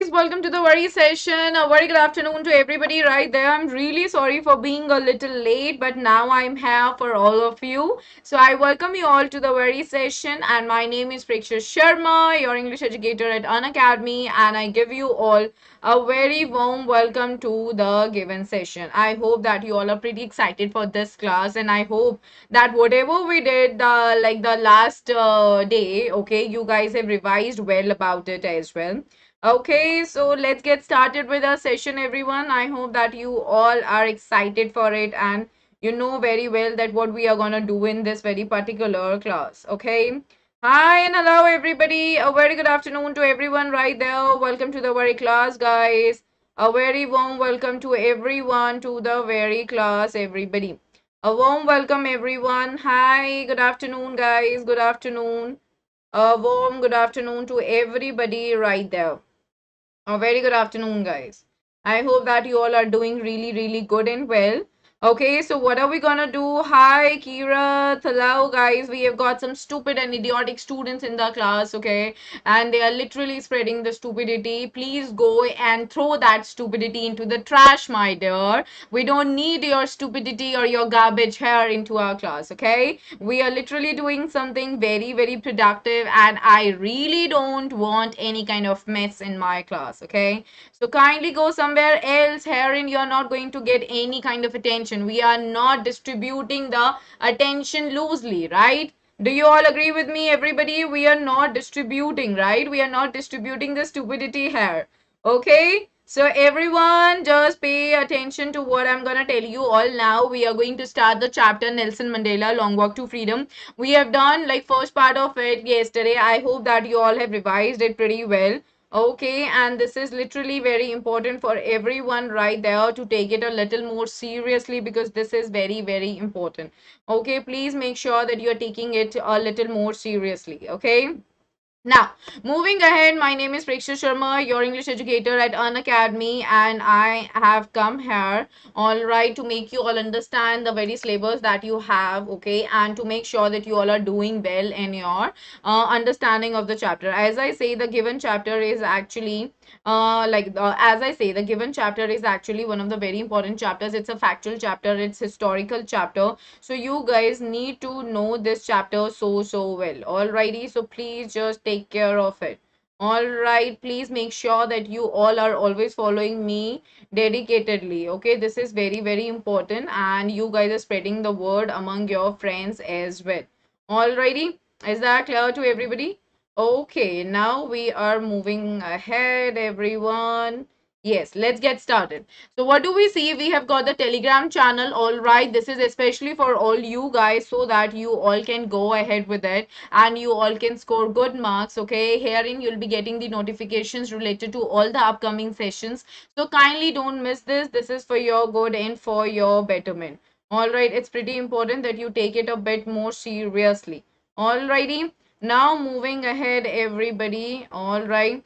Welcome to the very session. A very good afternoon to everybody right there. I'm really sorry for being a little late, but now I'm here for all of you. So I welcome you all to the very session, and my name is Preksha Sharma, your English educator at Unacademy, and I give you all a very warm welcome to the given session. I hope that you all are pretty excited for this class, and I hope that whatever we did like the last day, okay, you guys have revised well about it as well. Okay, so let's get started with our session, everyone. I hope that you all are excited for it and you know very well that what we are gonna do in this very particular class. Okay. Hi and hello, everybody. A very good afternoon to everyone right there. Welcome to the very class, guys. A very warm welcome to everyone to the very class, everybody. A warm welcome, everyone. Hi, good afternoon, guys. Good afternoon. A warm good afternoon to everybody right there. A very good afternoon, guys. I hope that you all are doing really, really good and well. Okay, so what are we gonna do? Hi, Kira. Hello, guys. We have got some stupid and idiotic students in the class, okay? And they are literally spreading the stupidity. Please go and throw that stupidity into the trash, my dear. We don't need your stupidity or your garbage here into our class, okay? We are literally doing something very, very productive, and I really don't want any kind of mess in my class, okay? So kindly go somewhere else. Herein, you're not going to get any kind of attention. We are not distributing the attention loosely, right? Do you all agree with me, everybody? We are not distributing, right? We are not distributing the stupidity here. Okay? So everyone just pay attention to what I'm gonna tell you all now. We are going to start the chapter Nelson Mandela Long Walk to Freedom. We have done like first part of it yesterday. I hope that you all have revised it pretty well. Okay, and this is literally very important for everyone right there to take it a little more seriously because this is very, very important. Okay, please make sure that you're taking it a little more seriously. Okay. Now, moving ahead, my name is Preksha Sharma, your English educator at Unacademy, and I have come here, all right, to make you all understand the very syllabus that you have, okay, and to make sure that you all are doing well in your understanding of the chapter. As I say, the given chapter is actually as I say, the given chapter is actually one of the very important chapters. It's a factual chapter, it's historical chapter, so you guys need to know this chapter so well. Alrighty, so please just take care of it. Alright, please make sure that you all are always following me dedicatedly. Okay, this is very, very important, and you guys are spreading the word among your friends as well. Alrighty, is that clear to everybody? Okay, now we are moving ahead, everyone. Yes, let's get started. So what do we see? We have got the Telegram channel. All right, this is especially for all you guys so that you all can go ahead with it and you all can score good marks. Okay, herein you'll be getting the notifications related to all the upcoming sessions. So kindly don't miss this. This is for your good and for your betterment. All right, it's pretty important that you take it a bit more seriously. Alrighty, now moving ahead, everybody. All right,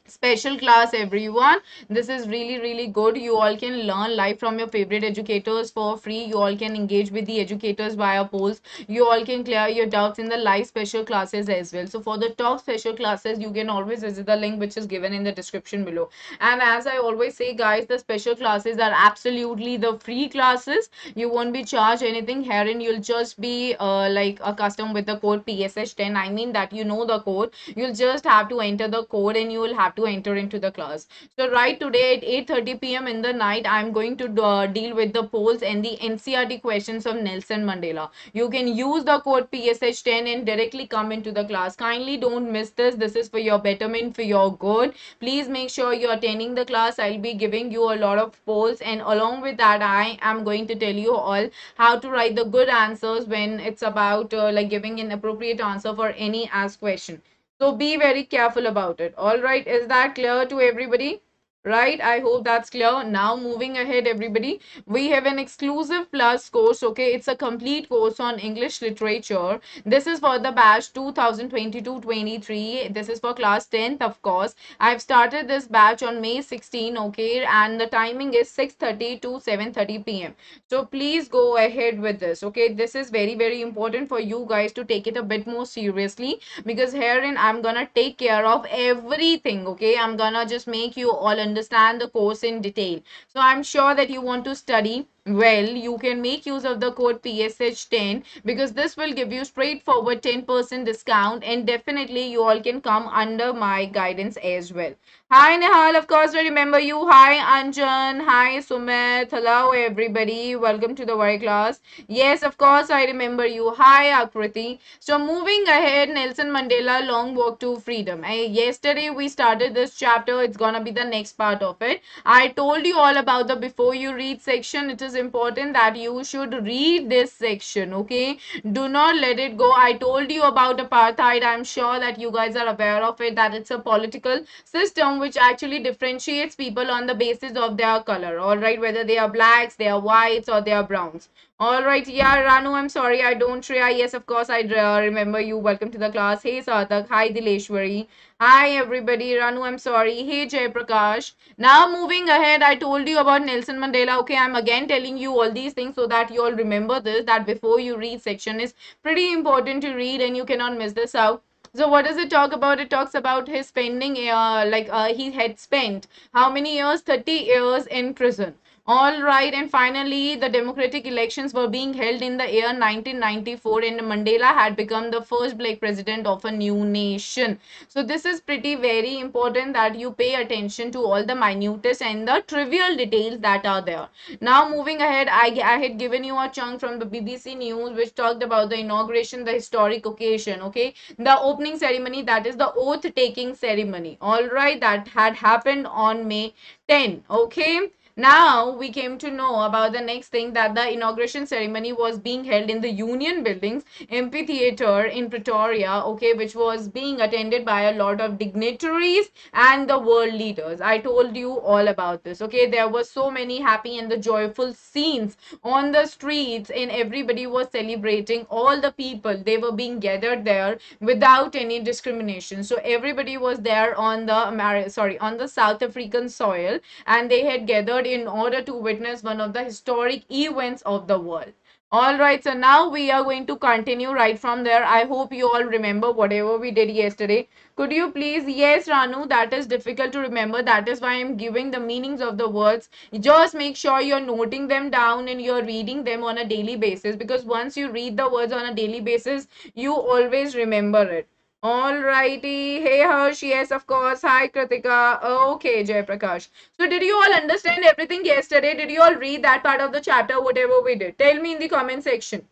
special class, everyone. This is really, really good. You all can learn live from your favorite educators for free. You all can engage with the educators via polls. You all can clear your doubts in the live special classes as well. So for the top special classes, you can always visit the link which is given in the description below. And as I always say, guys, the special classes are absolutely the free classes. You won't be charged anything herein. You'll just be like accustomed with the code PSH10. I mean that you know the code. You'll just have to enter the code and you will have to enter into the class. So right today at 8:30 p.m. in the night, I'm going to deal with the polls and the NCRT questions of Nelson Mandela. You can use the code PSH10 and directly come into the class. Kindly don't miss this. This is for your betterment, for your good. Please make sure you're attending the class. I'll be giving you a lot of polls, and along with that, I am going to tell you all how to write the good answers when it's about like giving an appropriate answer for any asked question. So be very careful about it. All right, is that clear to everybody? right? I hope that's clear. Now moving ahead, everybody, we have an exclusive plus course. Okay, it's a complete course on English literature. This is for the batch 2022-23. This is for class 10th, of course. I've started this batch on May 16. Okay, and the timing is 6:30 to 7:30 p.m. So please go ahead with this. Okay, this is very, very important for you guys to take it a bit more seriously, because herein I'm gonna take care of everything. Okay, I'm gonna just make you all understand the course in detail. So I'm sure that you want to study well. You can make use of the code PSH10, because this will give you straightforward 10% discount, and definitely you all can come under my guidance as well. Hi Nihal, of course I remember you. Hi Anjan, hi Sumit, hello everybody, welcome to the work class. Yes, of course I remember you. Hi Akriti. So moving ahead, Nelson Mandela, Long Walk to Freedom. Yesterday we started this chapter. It's gonna be the next part of it. I told you all about the before you read section. It is important that you should read this section. Okay, do not let it go. I told you about apartheid. I'm sure that you guys are aware of it, that it's a political system which actually differentiates people on the basis of their color. All right, whether they are blacks, they are whites, or they are browns. All right, yeah, Ranu, I'm sorry, I don't try. Yes, of course, I remember you. Welcome to the class. Hey, Sarthak. Hi, Dileshwari. Hi, everybody. Ranu, I'm sorry. Hey, Jay Prakash. Now, moving ahead, I told you about Nelson Mandela. Okay, I'm again telling you all these things so that you all remember this, that before you read section is pretty important to read and you cannot miss this out. So what does it talk about? It talks about his spending, he had spent how many years? 30 years in prison. All right, and finally, the democratic elections were being held in the year 1994, and Mandela had become the first black president of a new nation. So this is pretty very important that you pay attention to all the minutest and the trivial details that are there. Now, moving ahead, I had given you a chunk from the BBC News which talked about the inauguration, the historic occasion. Okay, the opening ceremony, that is the oath taking ceremony. All right, that had happened on May 10. Okay, now we came to know about the next thing, that the inauguration ceremony was being held in the Union Buildings Amphitheater in Pretoria, okay, which was being attended by a lot of dignitaries and the world leaders. I told you all about this. Okay, there were so many happy and the joyful scenes on the streets, and everybody was celebrating. All the people, they were being gathered there without any discrimination. So everybody was there on the on the South African soil, and they had gathered in order to witness one of the historic events of the world. All right, so now we are going to continue right from there. I hope you all remember whatever we did yesterday. Could you please? Yes, Ranu, that is difficult to remember. That is why I'm giving the meanings of the words. Just make sure you're noting them down and you're reading them on a daily basis, because once you read the words on a daily basis, you always remember it. Alrighty. Hey Harsh, yes, of course. Hi Kritika. Okay, Jay Prakash. So did you all understand everything yesterday? Did you all read that part of the chapter, whatever we did? Tell me in the comment section.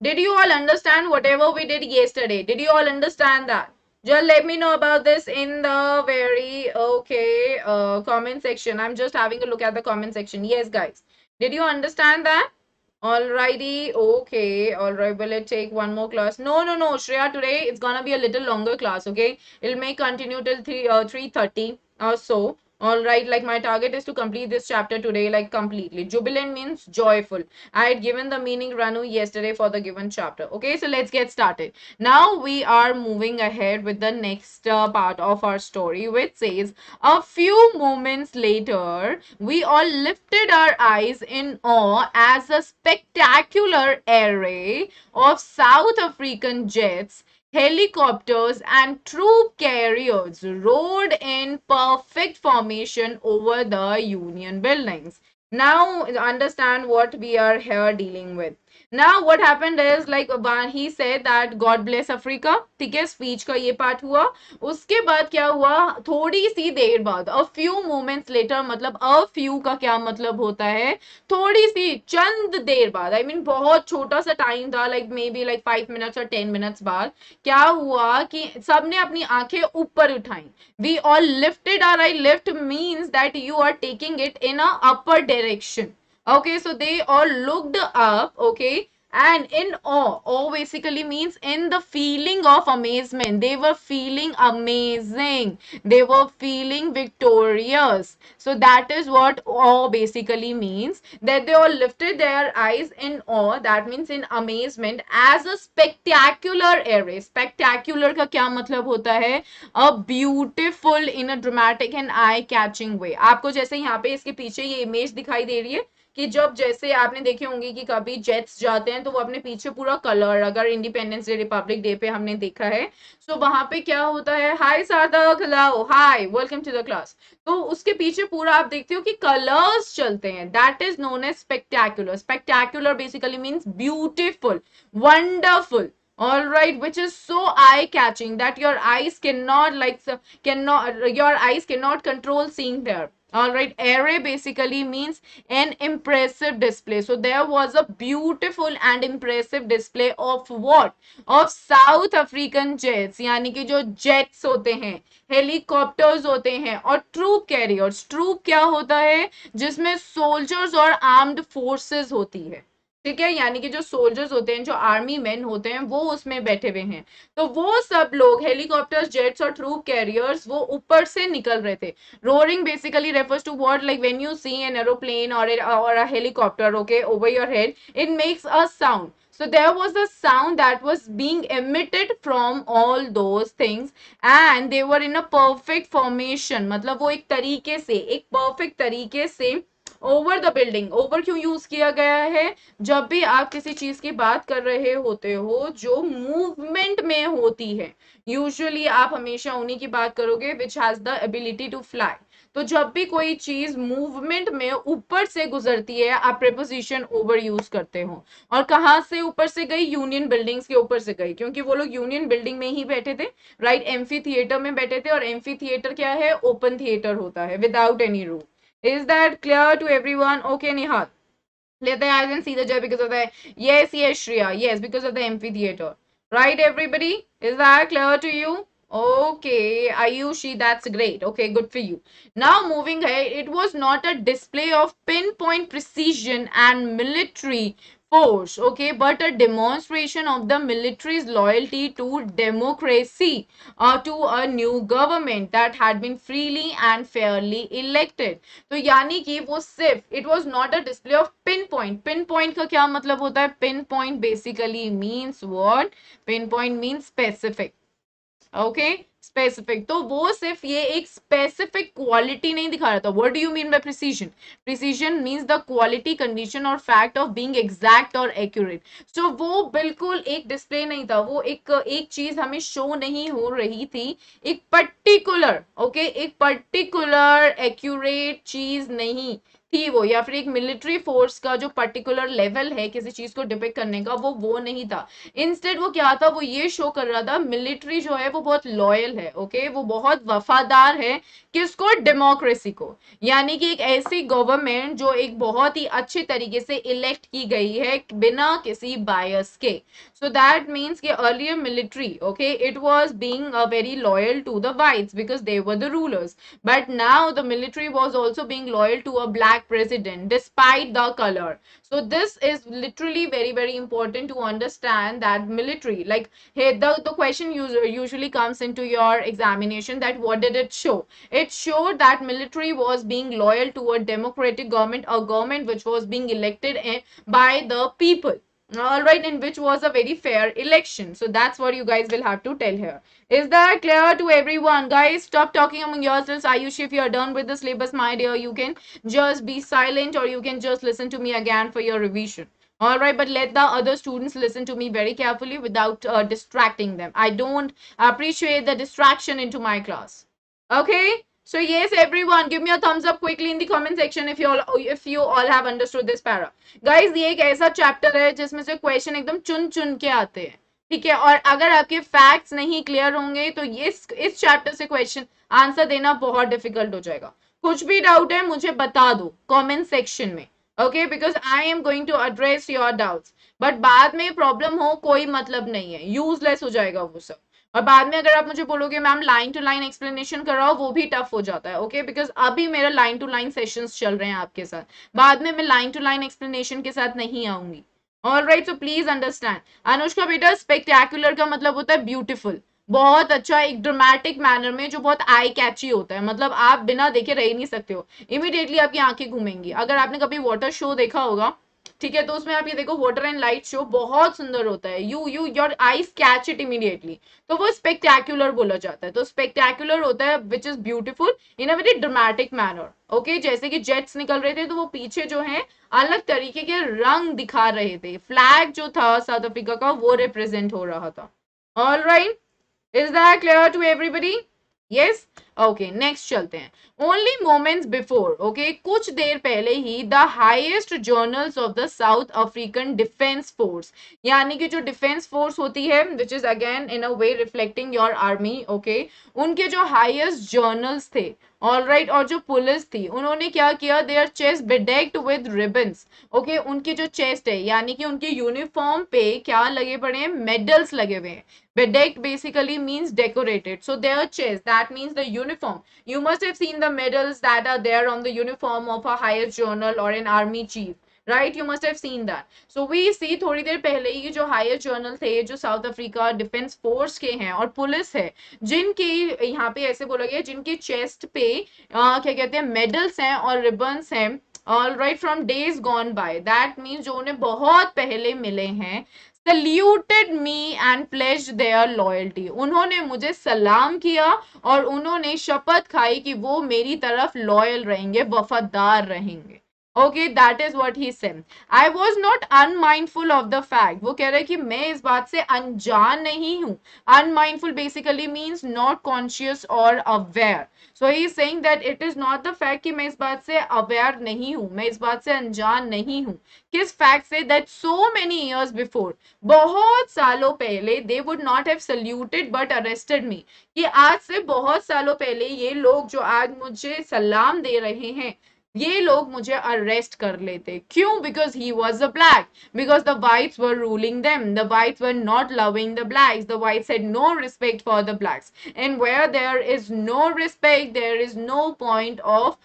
Did you all understand whatever we did yesterday? Did you all understand that? Just let me know about this in the very comment section. I'm just having a look at the comment section. Yes, guys. Did you understand that? Alrighty, okay, alright, will it take one more class? No, no, no, Shreya, today it's gonna be a little longer class, okay? It may continue till 3:30 or so. Alright, like my target is to complete this chapter today, like completely. Jubilant means joyful. I had given the meaning Ranu yesterday for the given chapter. Okay, so let's get started. Now we are moving ahead with the next part of our story, which says, a few moments later, we all lifted our eyes in awe as a spectacular array of South African jets, helicopters, and troop carriers rode in perfect formation over the Union buildings. Now, understand what we are here dealing with. Now what happened is, like he said that God bless Africa, ठीक है, speech का ये part हुआ. उसके बाद क्या हुआ, थोड़ी सी देर बाद, a few moments later, मतलब a few का क्या मतलब होता है, थोड़ी सी, चंद देर बाद, I mean बहुत छोटा सा टाइम था, like maybe like 5 minutes or 10 minutes बाद, क्या हुआ कि सबने अपनी आंखें ऊपर उठाई. We all lifted our eye. Lift means that you are taking it in a upper direction. Okay, so they all looked up, okay, And in awe basically means in the feeling of amazement. They were feeling amazing. They were feeling victorious. So that is what awe basically means. That they all lifted their eyes in awe. That means in amazement as a spectacular array. Spectacular का क्या मतलब होता है? A beautiful in a dramatic and eye-catching way. आपको जैसे यहाँ पे इसके पीछे ये इमेज दिखाई दे रही है कि जब जैसे आपने देखे होंगे कि कभी जेट्स जाते हैं तो वो अपने पीछे पूरा कलर, अगर इंडिपेंडेंस डे रिपब्लिक डे पे हमने देखा है, सो वहां पे क्या होता है, hi Sarthak, hello, hi, welcome to the class, तो उसके पीछे पूरा आप देखते हो कि कलर्स चलते हैं. That is known as spectacular. Spectacular basically means beautiful, wonderful. All right, which is so eye catching that your eyes cannot your eyes cannot control seeing there. All right, array basically means an impressive display. So there was a beautiful and impressive display of what? Of South African jets. यानी कि जो jets होते हैं, helicopters होते हैं, और troop carriers. Troop क्या होता है? जिसमें soldiers और armed forces होती है. ठीक है, यानी कि जो सोल्जर्स होते हैं, जो आर्मी मैन होते हैं, वो उसमें बैठे हुए हैं. तो वो सब लोग हेलीकॉप्टर्स, जेट्स और ट्रूप कैरियर्स वो ऊपर से निकल रहे थे. Roaring basically refers to what, like when you see an aeroplane or a helicopter, okay, over your head, it makes a sound. So there was a sound that was being emitted from all those things and they were in a perfect formation. मतलब वो एक तरीके से, एक perfect तरीके से over the building. Over क्यों use किया गया है? जब भी आप किसी चीज की बात कर रहे होते हो जो मूवमेंट में होती है, यूजुअली आप हमेशा उन्हीं की बात करोगे which has the ability to fly. तो जब भी कोई चीज मूवमेंट में ऊपर से गुजरती है, आप प्रेपोजिशन ओवर यूज करते हो. और कहां से ऊपर से गई? यूनियन बिल्डिंग्स के ऊपर से गई, क्योंकि वो लोग यूनियन बिल्डिंग में ही बैठे थे, राइट, एम्फी थिएटर में बैठे थे. और एम्फी थिएटर क्या है? ओपन थिएटर होता है without any room. Is that clear to everyone? Okay, Nihal. Let the eyes and see the jet because of the. Yes, yes, Shreya. Yes, because of the amphitheater. Right, everybody? Is that clear to you? Okay, Ayushi, that's great. Okay, good for you. Now, moving ahead, it was not a display of pinpoint precision and military force, okay, but a demonstration of the military's loyalty to democracy, to a new government that had been freely and fairly elected. तो यानी कि वो सिर्फ, it was not a display of pinpoint. Pinpoint का क्या मतलब होता है? Pinpoint basically means what? Pinpoint means specific. Okay, specific. तो वो सिर्फ ये एक स्पेसिफिक क्वालिटी नहीं दिखा रहा था. What do you mean by precision? Precision means the quality, condition और फैक्ट ऑफ बीइंग एग्जैक्ट और एक्यूरेट. सो वो बिल्कुल एक डिस्प्ले नहीं था, वो एक चीज हमें शो नहीं हो रही थी, एक पर्टिकुलर, ओके, एक पर्टिकुलर एक्यूरेट चीज नहीं थी वो, या फिर एक मिलिट्री फोर्स का जो पर्टिकुलर लेवल है किसी चीज को डिपिक्ट करने का, वो नहीं था. इंस्टेड वो क्या था? वो ये शो कर रहा था मिलिट्री जो है वो बहुत लॉयल है, ओके, वो बहुत वफादार है. किसको? डेमोक्रेसी को. यानी कि एक ऐसी गवर्नमेंट जो एक बहुत ही अच्छे तरीके से इलेक्ट की गई है बिना किसी बायस के. so that means कि earlier military, okay, it was being very loyal to the whites because they were the rulers, but now the military was also being loyal to a black president despite the color. So this is literally very very important to understand that military, like, hey, the question usually comes into your examination that what did it show? It showed that military was being loyal to a democratic government, a government which was being elected by the people. All right, in which was a very fair election. So that's what you guys will have to tell here. Is that clear to everyone? Guys, stop talking among yourselves. Ayush, if you are done with the syllabus, my dear, you can just be silent or you can just listen to me again for your revision. All right, but let the other students listen to me very carefully without distracting them. I don't appreciate the distraction into my class. Okay? So yes, everyone, give me a thumbs up quickly in the comment section if you all have understood this para. Guys, ये एक ऐसा chapter है जिसमें से question एकदम चुन चुन के आते हैं, ठीक है, और अगर आपके फैक्ट्स नहीं क्लियर होंगे तो इस चैप्टर से क्वेश्चन आंसर देना बहुत डिफिकल्ट हो जाएगा. कुछ भी डाउट है मुझे बता दो कमेंट सेक्शन में, okay, because I am going to address your doubts. But बाद में प्रॉब्लम हो कोई मतलब नहीं है, यूजलेस हो जाएगा वो सब. और बाद में अगर आप मुझे बोलोगे ma'am line to line explanation कराओ, वो भी टफ हो जाता है, ओके, बिकॉज अभी मेरा लाइन टू लाइन सेशंस चल रहे हैं आपके साथ. बाद में मैं लाइन टू लाइन एक्सप्लेनेशन के साथ नहीं आऊंगी. All right, so please understand. Anushka बेटा, स्पेक्टेकुलर का मतलब होता है ब्यूटीफुल, बहुत अच्छा, एक ड्रामेटिक मैनर में जो बहुत आई कैची होता है, मतलब आप बिना देखे रह ही नहीं सकते हो, इमीडिएटली आपकी आंखें घूमेंगी। अगर आपने कभी वाटर शो देखा होगा, ठीक है, तो उसमें आप ये देखो, वाटर एंड लाइट शो बहुत सुंदर होता है, you your eyes catch it immediately, तो वो स्पेक्टेकुलर बोला जाता है। तो स्पेक्टेकुलर होता है which is beautiful in a very dramatic manner. Okay, जैसे कि जेट्स निकल रहे थे तो वो पीछे जो है अलग तरीके के रंग दिखा रहे थे, फ्लैग जो था साउथ अफ्रीका का वो रिप्रेजेंट हो रहा था। All right, is that clear to everybody? Yes, okay, next चलते हैं। ओनली मोमेंट्स बिफोर, ओके, कुछ देर पहले ही the highest generals of the South African defence force, यानी कि जो डिफेंस फोर्स होती है which is again in a way reflecting your army, okay, उनके जो हाईएस्ट जर्नल्स थे, ऑल राइट, और जो पुलिस थी उन्होंने क्या किया, their chest bedecked with ribbons, okay, उनकी जो चेस्ट है यानी कि उनकी यूनिफॉर्म पे क्या लगे पड़े हैं, मेडल्स लगे हुए हैं। Bedecked basically means decorated. So their chest, that means the uniform. You must have seen the medals that are there on the uniform of a highest journal or an army chief. Right, you must have seen that. So we see थोड़ी देर पहले ही जो higher journal थे जो south Africa defence force के हैं और police है, जिनके यहाँ पे ऐसे बोला गया जिनके चेस्ट पे क्या कहते हैं, मेडल्स हैं और रिबन्स हैं, all right, from days gone by, that means जो उन्हें बहुत पहले मिले हैं, saluted me and pledge their loyalty, उन्होंने मुझे सलाम किया और उन्होंने शपथ खाई कि वो मेरी तरफ लॉयल रहेंगे, वफादार रहेंगे। Okay, that is what he said. I was not unmindful of the fact, वो कह रहे हैं कि मैं इस बात से अनजान नहीं हूं। Unmindful basically means not conscious और aware. So he is saying that it is not the fact कि मैं इस बात से अवेयर नहीं हूं, मैं इस बात से अनजान नहीं हूं। किस फैक्ट से, that so many years before, बहुत सालों पहले, they would not have saluted but arrested me, कि आज से बहुत सालों पहले ये लोग जो आज मुझे सलाम दे रहे हैं, ये लोग मुझे अरेस्ट कर लेते, क्यों? Because he was a black, because the whites were ruling them, the whites were not loving the blacks, the whites had no respect for the blacks, and where there is no respect, there is no point of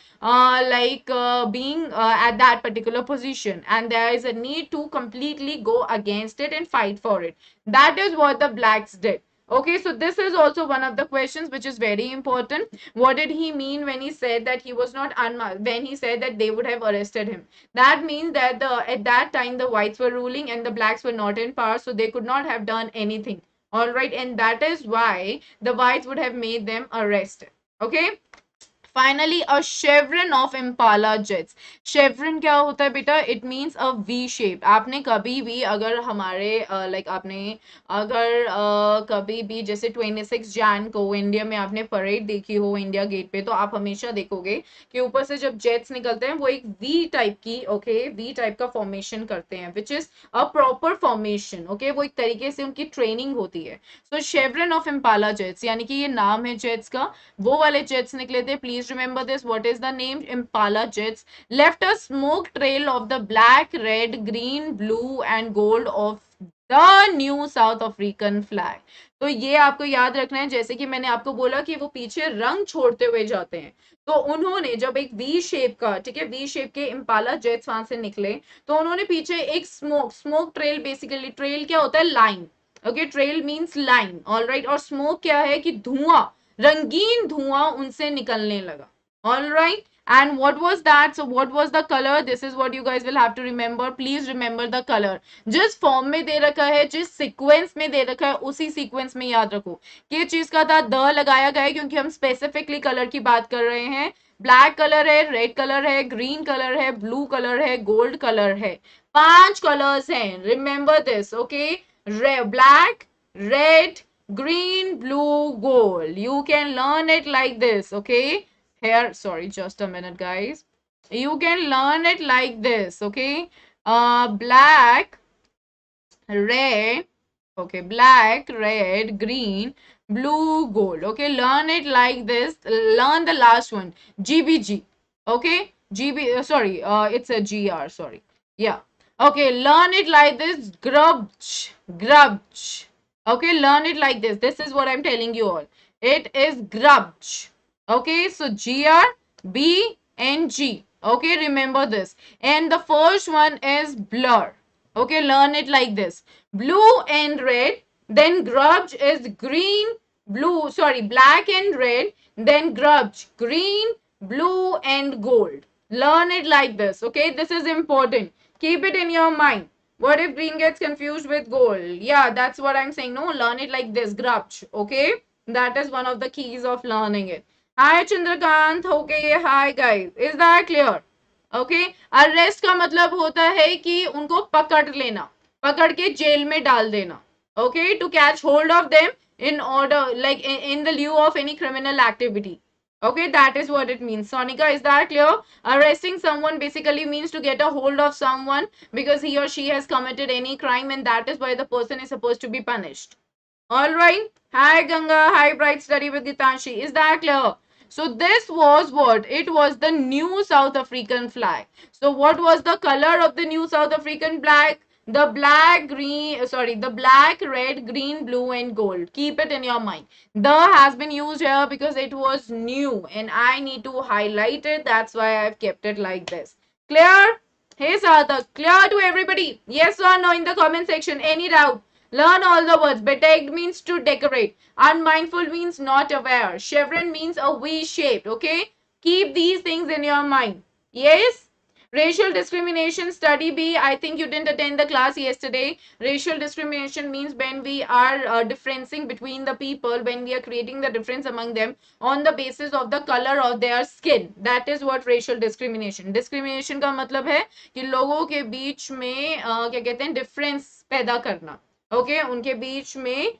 being at that particular position, and there is a need to completely go against it and fight for it. That is what the blacks did. Okay, so this is also one of the questions which is very important. What did he mean when he said that he was not when he said that they would have arrested him? That means that at that time the whites were ruling and the blacks were not in power, so they could not have done anything. All right, and that is why the whites would have made them arrested. Okay, finally a शेवरन of Impala jets. शेवरन क्या होता है बेटा? It means a V shape. आपने कभी भी अगर हमारे आपने अगर कभी भी जैसे 26 जैन को इंडिया में आपने परेड देखी हो इंडिया गेट पे, तो आप हमेशा देखोगे कि ऊपर से जब जेट्स निकलते हैं वो एक वी टाइप की, ओके, वी टाइप का फॉर्मेशन करते हैं, which is a proper formation. Okay, वो एक तरीके से उनकी ट्रेनिंग होती है। सो शेवरन ऑफ इम्पाला जेट्स यानी कि ये नाम है जेट्स का, वो वाले जेट्स निकले थे। Please remember this, what is the name? Impala jets left a smoke trail of the black, red, green, blue and gold of the new south African flag. तो ये आपको याद रखना है, जैसे कि मैंने आपको बोला कि वो पीछे रंग छोड़ते हुए जाते हैं, तो उन्होंने जब एक वी शेप का, ठीक है, वी शेप के इम्पाला जेट्स वहां से निकले, तो उन्होंने पीछे एक स्मोक ट्रेल, बेसिकली ट्रेल क्या होता है? Line. Okay, trail means line, all right, और स्मोक क्या है कि धुआं, रंगीन धुआं उनसे निकलने लगा। All right, and what was that? So what was the color? This is what you guys will have to remember. Please remember the color. जिस फॉर्म में दे रखा है, जिस सीक्वेंस में दे रखा है, उसी सीक्वेंस में याद रखो। किस चीज का था? द लगाया गया है क्योंकि हम स्पेसिफिकली कलर की बात कर रहे हैं। ब्लैक कलर है, रेड कलर है, ग्रीन कलर है, ब्लू कलर है, गोल्ड कलर है, 5 कलर्स हैं। Remember this, okay? Black, red, green, blue, gold. You can learn it like this, okay? Here, sorry, just a minute, guys. You can learn it like this, okay? Black, red, okay, black, red, green, blue, gold. Okay, learn it like this. Learn the last one, GBG. Okay, GB, sorry, it's a GR, sorry. Yeah. Okay, learn it like this, grubch, grubch. Okay, learn it like this. This is what I'm telling you all. It is grubch. Okay, so GRBNG. Okay, remember this. And the first one is blur. Okay, learn it like this. Blue and red, then grudge is green, blue, sorry, black and red, then grudge, green, blue and gold. Learn it like this. Okay, this is important. Keep it in your mind. What if green gets confused with gold? Yeah, that's what I'm saying. No, learn it like this. Grudge. Okay, that is one of the keys of learning it. Hi Chandrakant. Okay, hi guys. Is that clear? Okay arrest का मतलब होता है कि उनको पकड़ लेना, पकड़ के जेल में डाल देना. Okay to catch hold of them in order, like in the lieu of any criminal activity. Okay, that is what it means. Sonika, is that clear? Arresting someone basically means to get a hold of someone because he or she has committed any crime, and that is why the person is supposed to be punished. All right. Hi Ganga. Hi Bright Study with Gitanshi. Is that clear? So this was what? It was the new South African flag. So what was the color of the new South African flag? The black, green, sorry, the black, red, green, blue and gold. Keep it in your mind. The has been used here because it was new and I need to highlight it. That's why I've kept it like this. Clear? Hey Sarthak, clear to everybody? Yes or no in the comment section? Any doubt? Learn all the words. Bedecked means to decorate. Unmindful means not aware. Chevron means a V-shaped. Okay? Keep these things in your mind. Yes? Racial discrimination study B. I think you didn't attend the class yesterday. Racial discrimination means when we are differencing between the people, when we are creating the difference among them on the basis of the color of their skin. That is what racial discrimination. Discrimination का मतलब है कि लोगों के बीच में क्या कहते हैं difference पैदा करना. ओके उनके बीच में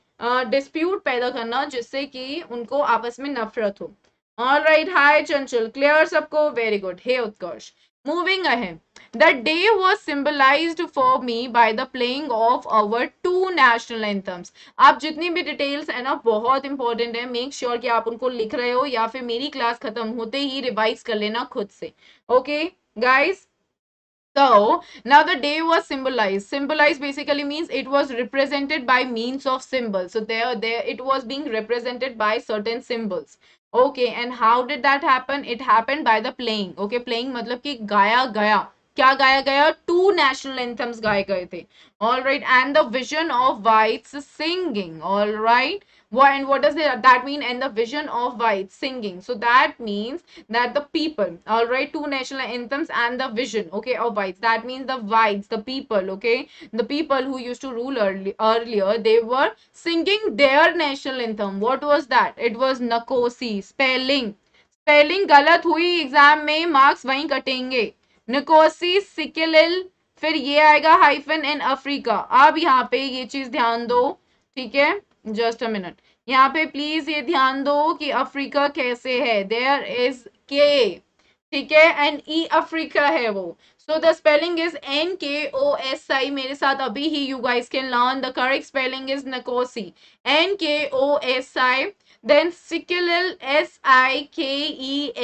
डिस्प्यूट पैदा करना जिससे कि उनको आपस में नफरत हो. All right hi Chanchal clear सबको very good. Hey Utkarsh moving ahead. The day was symbolized for me by the playing of our two national anthems. आप जितनी भी डिटेल्स है ना बहुत इंपॉर्टेंट है. मेक श्योर कि आप उनको लिख रहे हो या फिर मेरी क्लास खत्म होते ही रिवाइज कर लेना खुद से. Okay guys. So now the day was symbolized. Symbolized basically means it was represented by means of symbols. So there it was being represented by certain symbols. Okay, and how did that happen? It happened by the playing. Okay, playing मतलब कि गाया गया. क्या गाया गया? Two national anthems गाए गए थे. All right, and the vision of whites singing. All right. And what does that mean? And the vision of whites singing. So that means that the people, all right, two national anthems and the vision, okay, of whites. That means the whites, the people, okay, the people who used to rule earlier, they were singing their national anthem. What was that? It was Nakosi. Spelling गलत हुई exam में marks वहीं कटेंगे. निकोसी सिकिलिल फिर ये आएगा hyphen in Africa. अब यहाँ पे ये चीज ध्यान दो. ठीक है जस्ट अ मिनट. यहाँ पे प्लीज ये ध्यान दो कि अफ्रीका कैसे है. देयर इज के. ठीक है एंड ई अफ्रीका है वो. So the spelling is Nkosi. मेरे साथ अभी ही you guys can learn. The correct spelling is Nkosi. Nkosi. Then Sikilil, Sikelel.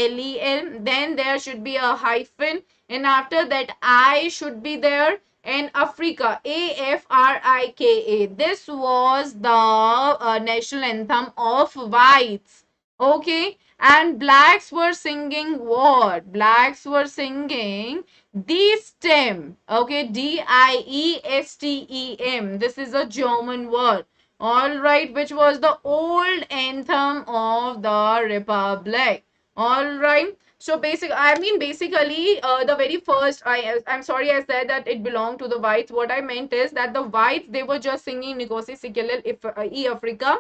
Then there should be a hyphen. And after that I should be there. And Africa, Afrika. This was the national anthem of whites. Okay. And blacks were singing what? Blacks were singing the stem. Okay. Diestem. This is a German word. All right. Which was the old anthem of the Republic. All right. So basically, the very first, I'm sorry I said that it belonged to the whites. What I meant is that the whites, they were just singing Nkosi Sikelel E Africa.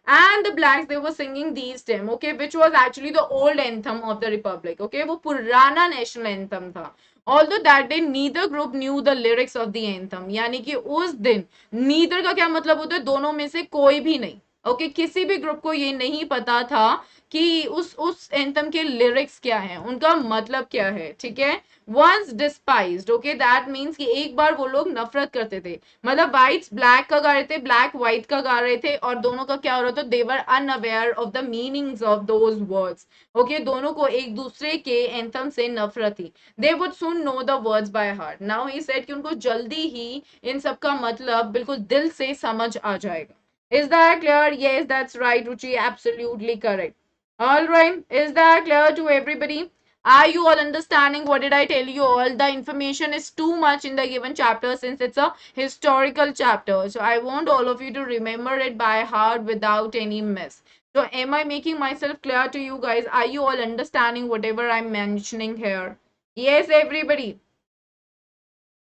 And the blacks, they were singing these them, okay, which was actually the old anthem of the Republic. Okay, वो पुराना national anthem था. Although that day neither group knew the lyrics of the anthem. यानी कि उस दिन neither का क्या मतलब होता है? दोनों में से कोई भी नहीं. ओके किसी भी ग्रुप को ये नहीं पता था कि उस एंथम के लिरिक्स क्या हैं, उनका मतलब क्या है. ठीक है once despised. Okay that means कि एक बार वो लोग नफरत करते थे. मतलब व्हाइट्स ब्लैक का गा रहे थे, ब्लैक व्हाइट का गा रहे थे और दोनों का क्या हो रहा था? They were unaware of the meanings of those words. Okay दोनों को एक दूसरे के एंथम से नफरत थी. They would soon know the words by heart. Now he said कि उनको जल्दी ही इन सब का मतलब बिल्कुल दिल से समझ आ जाएगा. Is that clear? Yes, that's right, Ruchi. Absolutely correct. All right. Is that clear to everybody? Are you all understanding what did I tell you all? The information is too much in the given chapter since it's a historical chapter. So I want all of you to remember it by heart without any miss. So am I making myself clear to you guys? Are you all understanding whatever I'm mentioning here? Yes, everybody.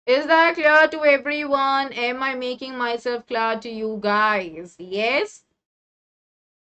Is that clear to everyone? Am I making myself clear to you guys? Yes?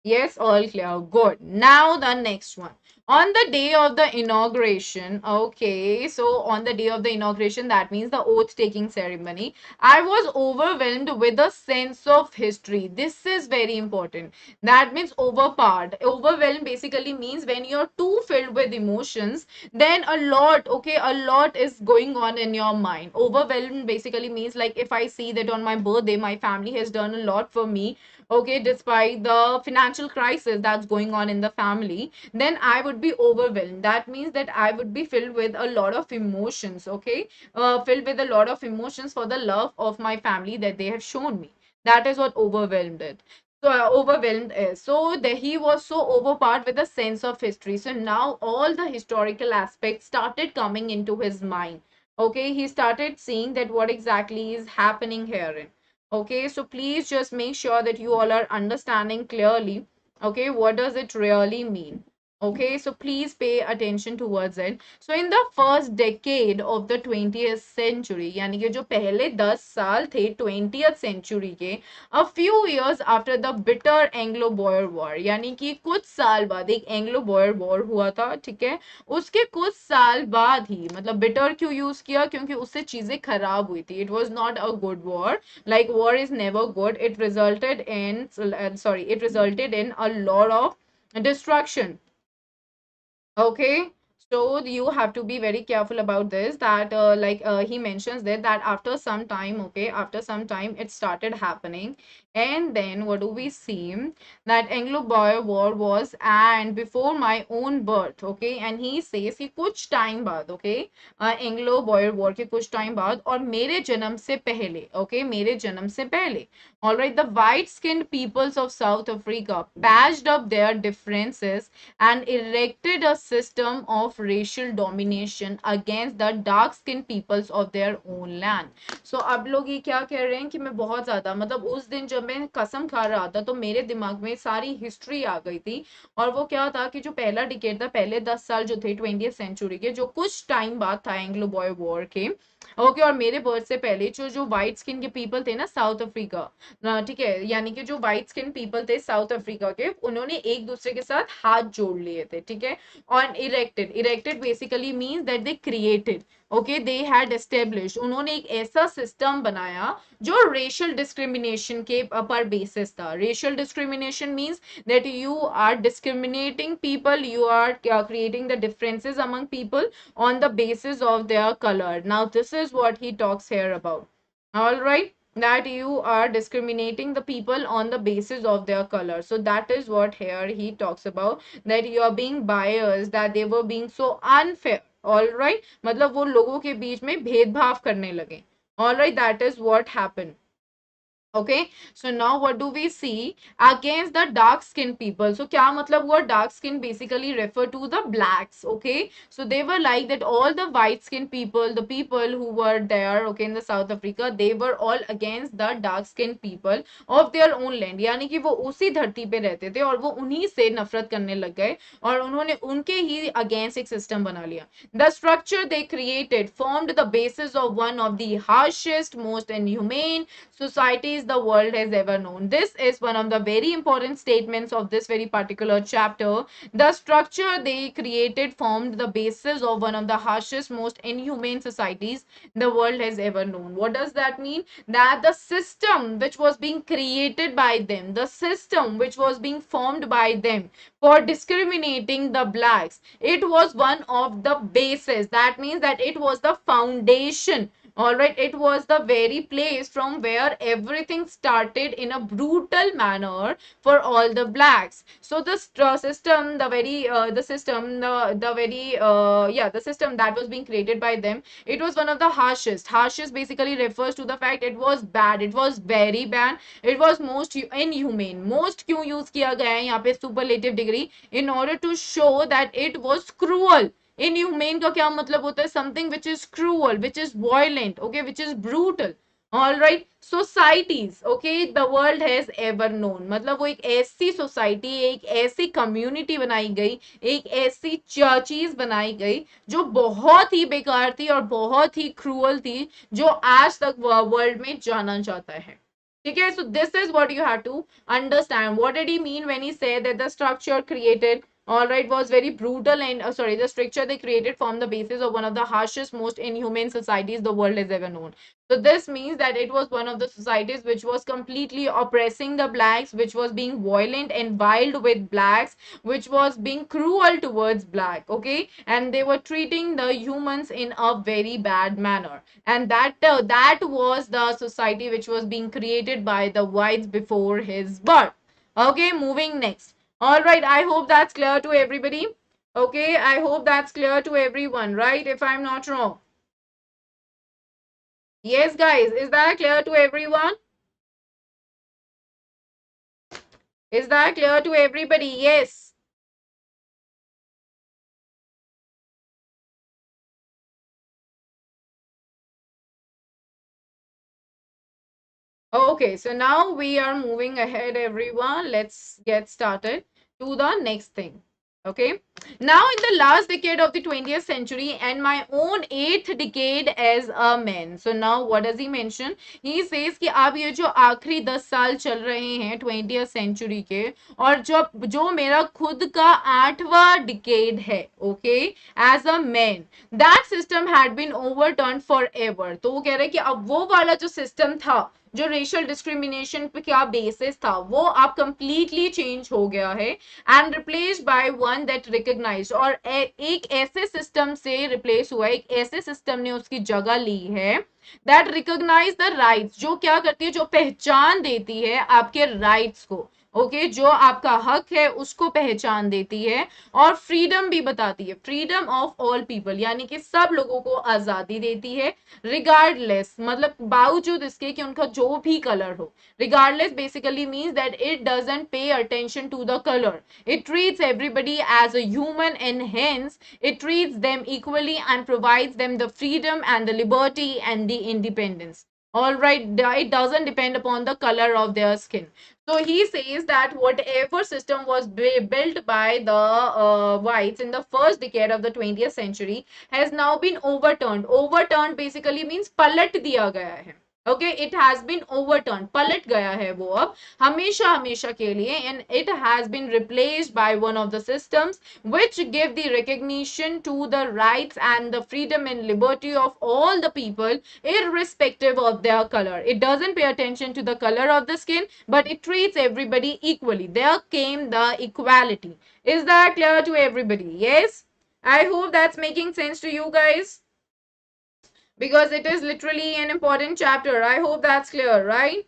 Yes, all clear. Good. Now the next one. On the day of the inauguration, okay, so on the day of the inauguration, that means the oath taking ceremony, I was overwhelmed with a sense of history. This is very important. That means overpowered. Overwhelmed basically means when you're too filled with emotions, then a lot, okay, a lot is going on in your mind. Overwhelmed basically means like if I see that on my birthday, my family has done a lot for me, okay, despite the financial crisis that's going on in the family, then I would be overwhelmed. That means that I would be filled with a lot of emotions, okay, filled with a lot of emotions for the love of my family that they have shown me. That is what overwhelmed it. So overwhelmed is. So he was so overpowered with a sense of history. So now all the historical aspects started coming into his mind. Okay, he started seeing that what exactly is happening here. Okay, so please just make sure that you all are understanding clearly, okay, what does it really mean? Okay, so please pay attention towards it. So in the first decade of the 20th century, यानी कि जो पहले 10 साल थे 20th century के, a few years after the bitter Anglo-Boer War, यानी कि कुछ साल बाद एक Anglo-Boer War हुआ था, ठीक है, उसके कुछ साल बाद ही, मतलब bitter क्यों यूज किया, क्योंकि उससे चीजें खराब हुई थी. It was not a good war. Like war is never good. It resulted in a lot of destruction. Okay, so you have to be very careful about this, that he mentions that after some time, okay, after some time it started happening. And then what do we see? That Anglo-Boer War was and before my own birth, okay, and he says कि कुछ time बाद, okay, Anglo-Boer War के कुछ time बाद और मेरे जन्म से पहले, okay, मेरे जन्म से पहले, all right, the white-skinned peoples of South Africa patched up their differences and erected a system of racial domination against the dark skinned peoples of their own land. So अब लोग ये क्या कह रहे हैं कि मैं बहुत ज्यादा, मतलब उस दिन जब मैं कसम खा रहा था तो मेरे दिमाग में सारी हिस्ट्री आ गई थी. और वो क्या था कि जो पहला डिकेड था, पहले 10 साल जो थे 20th सेंचुरी के, जो कुछ टाइम बाद था एंग्लो बॉय वॉर के, ओके, और मेरे बर्थ से पहले जो जो व्हाइट स्किन के पीपल थे ना साउथ अफ्रीका, ठीक है, यानी कि जो व्हाइट स्किन पीपल थे साउथ अफ्रीका के, उन्होंने एक दूसरे के साथ हाथ जोड़ लिए थे, ठीक है, और erected basically means that they created, okay, they had establish, उन्होंने एक ऐसा सिस्टम बनाया जो रेशियल डिस्क्रिमिनेशन के पर बेसिस था. Racial discrimination means that you are discriminating people, you are creating the differences among people on the basis of their color. Now this is what he talks here about, all right, that you are discriminating the people on the basis of their color. So that is what here he talks about, that you are being biased, that they were being so unfair, all right, मतलब वो लोगों के बीच में भेदभाव करने लगे, all right, that is what happened. Okay, so now what do we see against the dark skinned people? So क्या मतलब हुआ? Dark skin basically refer to the blacks. Okay, so they were like that all the white skinned people, the people who were there, okay, in the South Africa, they were all against the dark skinned people of their own land. यानी कि वो उसी धरती पे रहते थे और वो उन्हीं से नफरत करने लग गए और उन्होंने उनके ही अगेंस्ट एक सिस्टम बना लिया. The structure they created formed the basis of one of the harshest, most inhumane societies the world has ever known. This is one of the very important statements of this very particular chapter. The structure they created formed the basis of one of the harshest, most inhumane societies the world has ever known. What does that mean? That the system which was being created by them, the system which was being formed by them for discriminating the blacks, it was one of the bases. That means that it was the foundation, all right, it was the very place from where everything started in a brutal manner for all the blacks. So the system, the very the system the very the system that was being created by them, it was one of the harshest basically refers to the fact it was bad, it was very bad, it was most inhumane. Most क्यों use किया गया है यहाँ पे superlative degree? In order to show that it was cruel, inhumane का क्या मतलब होता है? Something which is cruel, which is violent, okay, which is brutal. All right, societies, okay, the world has ever known, मतलब वो एक ऐसी society, एक ऐसी कम्युनिटी बनाई गई, एक ऐसी चीज बनाई गई जो बहुत ही बेकार थी और बहुत ही क्रूअल थी, जो आज तक वर्ल्ड में जाना जाता है। ठीक है, so this is what you have to understand. What did he mean when he said that the structure created, all right, was very brutal and sorry, the structure they created formed the basis of one of the harshest, most inhumane societies the world has ever known. So this means that it was one of the societies which was completely oppressing the blacks, which was being violent and wild with blacks, which was being cruel towards black, okay, and they were treating the humans in a very bad manner. And that was the society which was being created by the whites before his birth. Okay, moving next. All right, I hope that's clear to everybody. Okay, I hope that's clear to everyone, right? If I'm not wrong. Yes, guys, is that clear to everyone? Is that clear to everybody? Yes. Okay, so now we are moving ahead, everyone. Let's get started to the next thing. Okay, now in the last decade of the 20th century and my own 8th decade as a man. So now what does he mention? He says कि अब ये जो आखिरी 10 साल चल रहे हैं 20th century के, और जो मेरा खुद का 8वां decade है, okay, as a man, that system had been overturned forever. तो वो कह रहे हैं कि अब वो वाला जो system था, जो रेशियल डिस्क्रिमिनेशन पे क्या बेसिस था, वो अब कंप्लीटली चेंज हो गया है and replace by one that recognised, और एक ऐसे सिस्टम से रिप्लेस हुआ है, एक ऐसे सिस्टम ने उसकी जगह ली है दैट रिकॉग्नाइज द राइट्स, जो क्या करती है, जो पहचान देती है आपके राइट्स को, ओके, जो आपका हक है उसको पहचान देती है, और फ्रीडम भी बताती है, फ्रीडम ऑफ ऑल पीपल, यानी कि सब लोगों को आजादी देती है, रिगार्डलेस, मतलब बावजूद इसके कि उनका जो भी कलर हो, regardless basically means that it doesn't pay attention to the color, it treats everybody as a human and hence it treats them equally and provides them the freedom and the liberty and the independence. All right, it doesn't depend upon the color of their skin. So he says that whatever system was built by the whites in the first decade of the 20th century has now been overturned. Overturned basically means पलट दिया गया है. Okay, it has been overturned, पलट गया है वो अब हमेशा हमेशा के लिए, and it has been replaced by one of the systems which give the recognition to the rights and the freedom and liberty of all the people irrespective of their color. It doesn't pay attention to the color of the skin, but it treats everybody equally. There came the equality. Is that clear to everybody? Yes, I hope that's making sense to you guys, because it is literally an important chapter. I hope that's clear, right?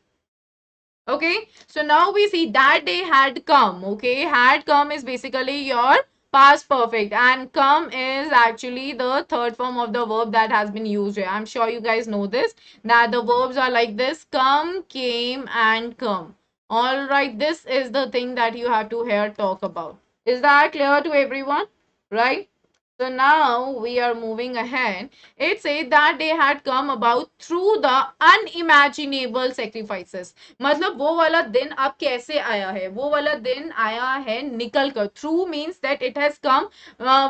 Okay, so now we see that day had come. Okay, had come is basically your past perfect, and come is actually the third form of the verb that has been used here. I'm sure you guys know this, that the verbs are like this: come, came, and come. All right, this is the thing that you have to here talk about. Is that clear to everyone? Right? So now we are moving ahead. It says that they had come about through the unimaginable sacrifices. मतलब वो वाला दिन अब कैसे आया है, वो वाला दिन आया है निकल कर. Through means that it has come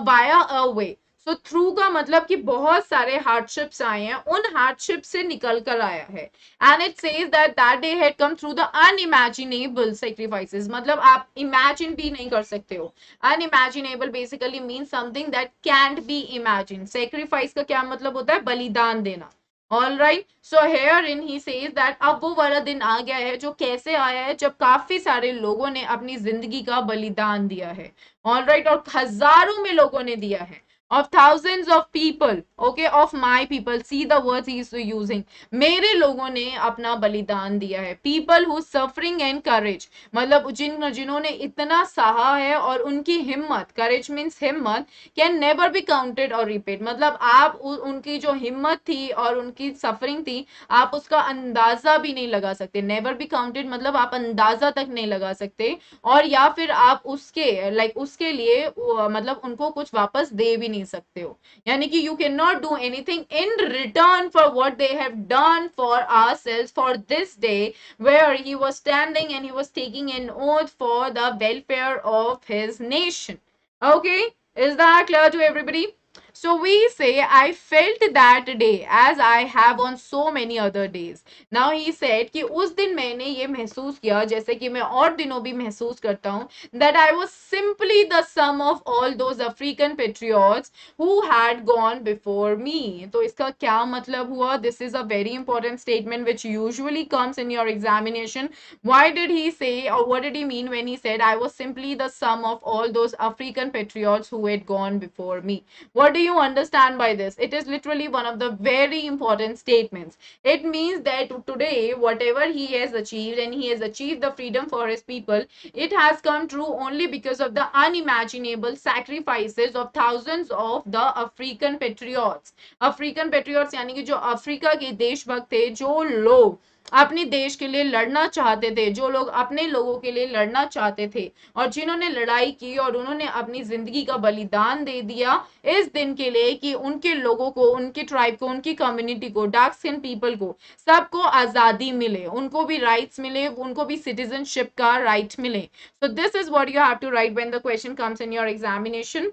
via a way. So through का मतलब कि बहुत सारे hardships आए हैं, उन hardships से निकल कर आया है. And it says that that day had come through the unimaginable sacrifices. मतलब आप imagine भी नहीं कर सकते हो. Unimaginable basically means something that can't be imagined. Sacrifice का क्या मतलब होता है? बलिदान देना. All right. So herein he says that अब वो वाला दिन आ गया है, जो कैसे आया है, जब काफी सारे लोगों ने अपनी जिंदगी का बलिदान दिया है. All right. और हजारों में लोगों ने दिया है. Of thousands of people, okay, of my people, see the words he is using, मेरे लोगों ने अपना बलिदान दिया है. People who suffering and courage, मतलब जिन्होंने इतना सहा है और उनकी हिम्मत, courage means हिम्मत, can never be counted or repeat, मतलब आप उनकी जो हिम्मत थी और उनकी सफरिंग थी, आप उसका अंदाजा भी नहीं लगा सकते. never be counted मतलब आप अंदाजा तक नहीं लगा सकते, और या फिर आप उसके उसके लिए मतलब उनको कुछ वापस दे भी नहीं नहीं सकते हो, यानी कि you cannot do anything in return for what they have done for ourselves for this day, where he was standing and he was taking an oath for the welfare of his nation. Okay, is that clear to everybody? So we say, I felt that day as I have on so many other days. Now he said कि उस दिन मैंने ये महसूस किया जैसे कि मैं और दिनों भी महसूस करता हूँ, that I was simply the sum of all those African patriots who had gone before me. तो इसका क्या मतलब हुआ? This is a very important statement which usually comes in your examination. Why did he say, or what did he mean when he said I was simply the sum of all those African patriots who had gone before me? What do you understand by this? It is literally one of the very important statements. It means that today, whatever he has achieved, and he has achieved the freedom for his people, it has come true only because of the unimaginable sacrifices of thousands of the African patriots. African patriots यानी कि जो Africa के देशभक्त थे, जो लोग अपने देश के लिए लड़ना चाहते थे, जो लोग अपने लोगों के लिए लड़ना चाहते थे, और जिन्होंने लड़ाई की और उन्होंने अपनी जिंदगी का बलिदान दे दिया इस दिन के लिए कि उनके लोगों को, उनके ट्राइब को, उनकी कम्युनिटी को, डार्क स्किन पीपल को, सबको आजादी मिले, उनको भी राइट्स मिले, उनको भी सिटीजनशिप का राइट मिले. So this is what you have to write when the question comes in your examination.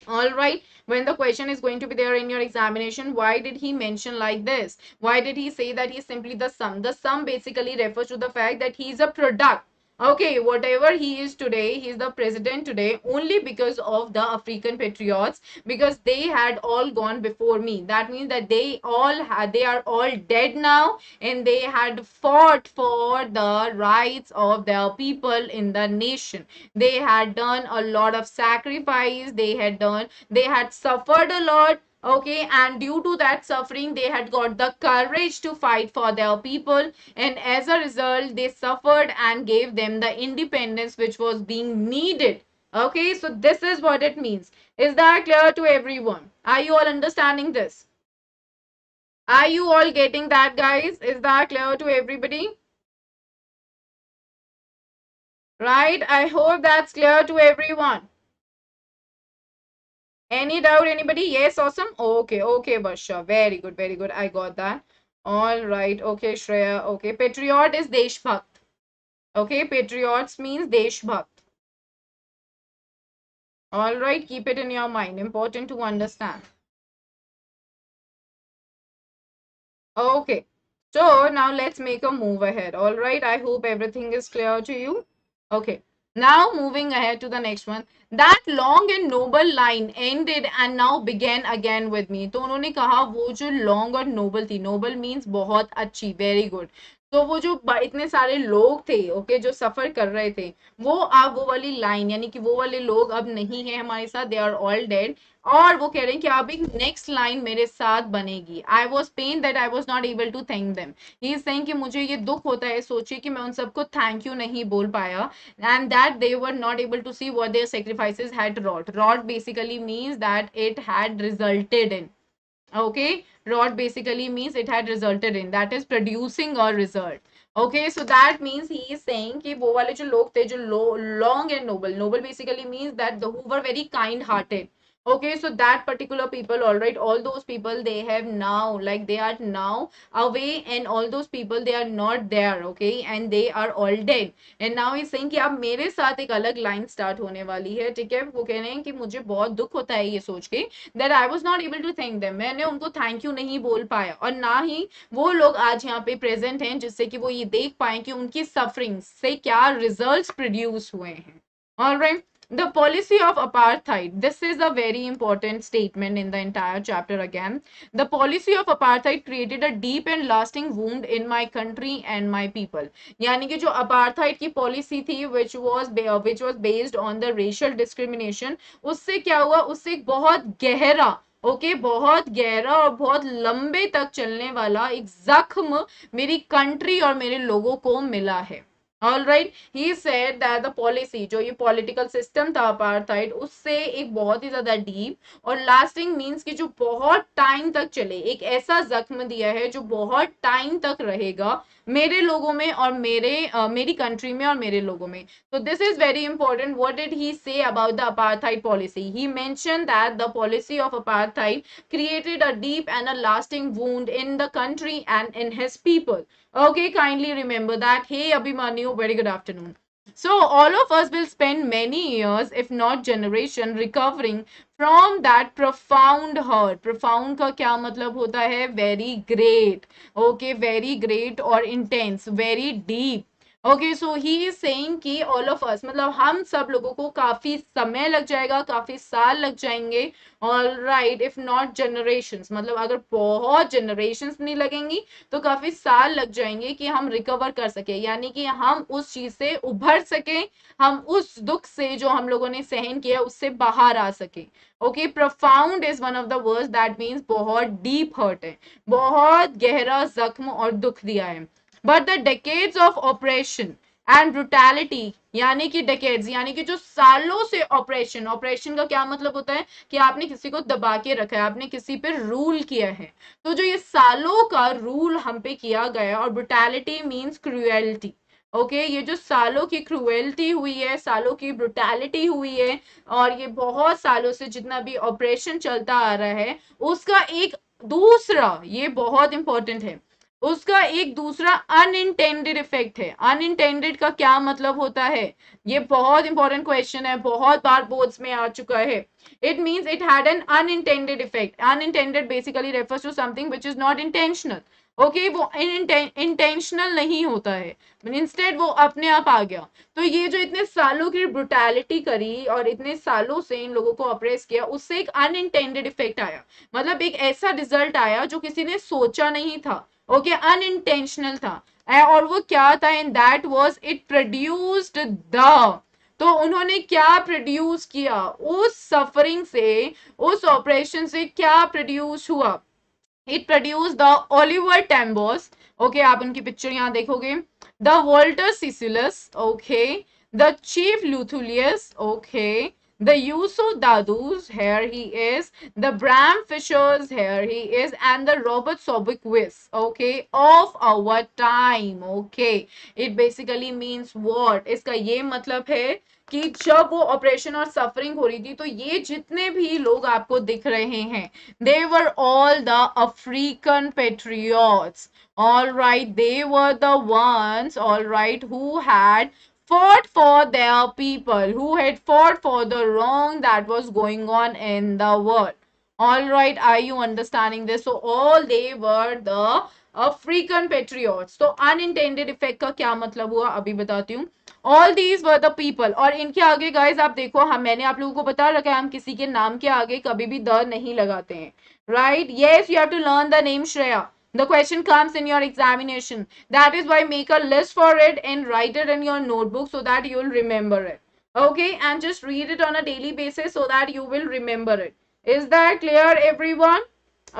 All right, when the question is going to be there in your examination, why did he mention like this? Why did he say that he is simply the sum? The sum basically refers to the fact that he is a product. Okay, whatever he is today, he is the president today only because of the African patriots, because they had all gone before me. That means that they are all dead now, and they had fought for the rights of their people in the nation. They had done a lot of sacrifice, they had suffered a lot. Okay, and due to that suffering, they had got the courage to fight for their people, and as a result, they suffered and gave them the independence which was being needed. Okay, so this is what it means. Is that clear to everyone? Are you all understanding this? Are you all getting that, guys? Is that clear to everybody? Right, I hope that's clear to everyone. Any doubt, anybody? Yes, awesome. Okay, okay, Varsha. Very good, very good. I got that. All right. Okay, Shreya. Okay, patriot is Deshbhakt. Okay, patriots means Deshbhakt. All right, keep it in your mind. Important to understand. Okay, so now let's make a move ahead. All right, I hope everything is clear to you. Okay, now moving ahead to the next one. That long and noble line ended and now began again with me. तो उन्होंने कहा वो जो long और noble थी, noble means बहुत अच्छी, very good. तो वो जो इतने सारे लोग थे, ओके, जो सफर कर रहे थे, वो अब वो वाली लाइन, यानी कि वो वाले लोग अब नहीं है हमारे साथ, दे आर ऑल डेड. और वो कह रहे हैं कि अब एक नेक्स्ट लाइन मेरे साथ बनेगी. I was pain that I was not able to thank them. He is saying कि मुझे ये दुख होता है सोचिए कि मैं उन सबको थैंक यू नहीं बोल पाया, and that they were not able to see what their sacrifices had wrought. Wrought basically means that it had resulted in. Okay, wrought basically means it had resulted in, that is producing a result. Okay, so that means he is saying कि वो वाले जो लोग थे जो long and noble, noble basically means that the who were very kind hearted. Okay, so that particular people, all right, all those people, they have now, like they are now away, and all those people, they are not there. Okay, and they are all dead. And now he's saying कि अब मेरे साथ एक अलग line start होने वाली है. ठीक है, वो कह रहे हैं कि मुझे बहुत दुख होता है ये सोच के that I was not able to thank them. मैंने उनको thank you नहीं बोल पाया, और ना ही वो लोग आज यहाँ पे present हैं जिससे कि वो ये देख पाए कि उनकी suffering से क्या results produce हुए हैं. All right. The policy of apartheid. This is a very important statement in the entire chapter again. The policy of apartheid created a deep and lasting wound in my country and my people. यानी कि जो apartheid की policy थी, which was based on the racial discrimination, उससे क्या हुआ, उससे एक बहुत गहरा, ओके, बहुत गहरा और बहुत लंबे तक चलने वाला एक जख्म मेरी कंट्री और मेरे लोगों को मिला है. All right, he said that the policy, जो ये पॉलिटिकल सिस्टम था अपार्थाइड, उससे एक बहुत ही ज्यादा डीप और लास्टिंग मीन्स कि जो बहुत टाइम तक चले, एक ऐसा जख्म दिया है जो बहुत टाइम तक रहेगा मेरे लोगों में और मेरी कंट्री में और मेरे लोगों में. So this is very important. What did he say about the apartheid policy? He mentioned that the policy of apartheid created a deep and a lasting wound in the country and in his people. Okay, kindly remember that. Hey Abhimanyu, very good afternoon. So all of us will spend many years, if not generation, recovering from that profound hurt. Profound का क्या मतलब होता है? Very great. Okay, very great or intense, very deep. Okay, so he is saying कि all of us, मतलब हम सब लोगों को काफी समय लग जाएगा, काफी साल लग जाएंगे. All right, if not generations, मतलब अगर बहुत जनरेशंस नहीं लगेंगी तो काफी साल लग जाएंगे कि हम रिकवर कर सके, यानी कि हम उस चीज से उभर सके, हम उस दुख से जो हम लोगों ने सहन किया उससे बाहर आ सके. Okay, profound is one of the words, that means बहुत डीप हर्ट है, बहुत गहरा जख्म और दुख दिया है. But the decades of oppression and brutality, यानी कि decades, यानी कि जो सालों से ऑपरेशन, ऑपरेशन का क्या मतलब होता है कि आपने किसी को दबा के रखा है, आपने किसी पे रूल किया है. तो जो ये सालों का रूल हम पे किया गया, और ब्रुटैलिटी मीन्स क्रूएलिटी. ओके, ये जो सालों की क्रूएलिटी हुई है, सालों की ब्रुटैलिटी हुई है, और ये बहुत सालों से जितना भी ऑपरेशन चलता आ रहा है, उसका एक दूसरा, ये बहुत इंपॉर्टेंट है, उसका एक दूसरा अनइंटेंडेड इफेक्ट है. अनइंटेंडेड का क्या मतलब होता है? ये बहुत इंपॉर्टेंट क्वेश्चन है, बहुत बार बोर्ड्स में आ चुका है. It means it had an unintended effect. Unintended basically refers to something which is not intentional. Okay, वो इंटेंशनल नहीं होता है, इंस्टेड वो अपने आप आ गया. तो ये जो इतने सालों की ब्रुटैलिटी करी और इतने सालों से इन लोगों को अप्रेस किया, उससे एक अनइंटेंडेड इफेक्ट आया, मतलब एक ऐसा रिजल्ट आया जो किसी ने सोचा नहीं था. ओके, अनइंटेंशनल था. और वो क्या था? In that was it produced the, तो उन्होंने क्या प्रोड्यूस किया? उस सफरिंग से, उस ऑपरेशन से क्या प्रोड्यूस हुआ? It produce the Oliver Tambos. Okay, आप उनकी पिक्चर यहां देखोगे. The Walter Sisulus. Okay, the chief Luthulis. Okay, the Yusu Dadus, here he is, the Bram Fishers, here he is, and the Robert Sobequist, okay, of our time. Okay, it basically means what? इसका ये मतलब है कि जब वो operation और suffering हो रही थी, तो ये जितने भी लोग आपको दिख रहे हैं, they were all the African patriots. All right, they were the ones, all right, who had fought for their people, who had fought for the wrong that was going on in the world. All right, are you understanding this? So all they were the African patriots. तो unintended effect का क्या मतलब हुआ अभी बताती हूँ. All these were the people. और इनके आगे guys आप देखो, हम मैंने आप लोगों को बता रखा है, हम किसी के नाम के आगे कभी भी द नहीं लगाते हैं. Right? Yes, you have to learn the name Shreya. The question comes in your examination. That is why make a list for it and write it in your notebook so that you will remember it. Okay, and just read it on a daily basis so that you will remember it. Is that clear everyone?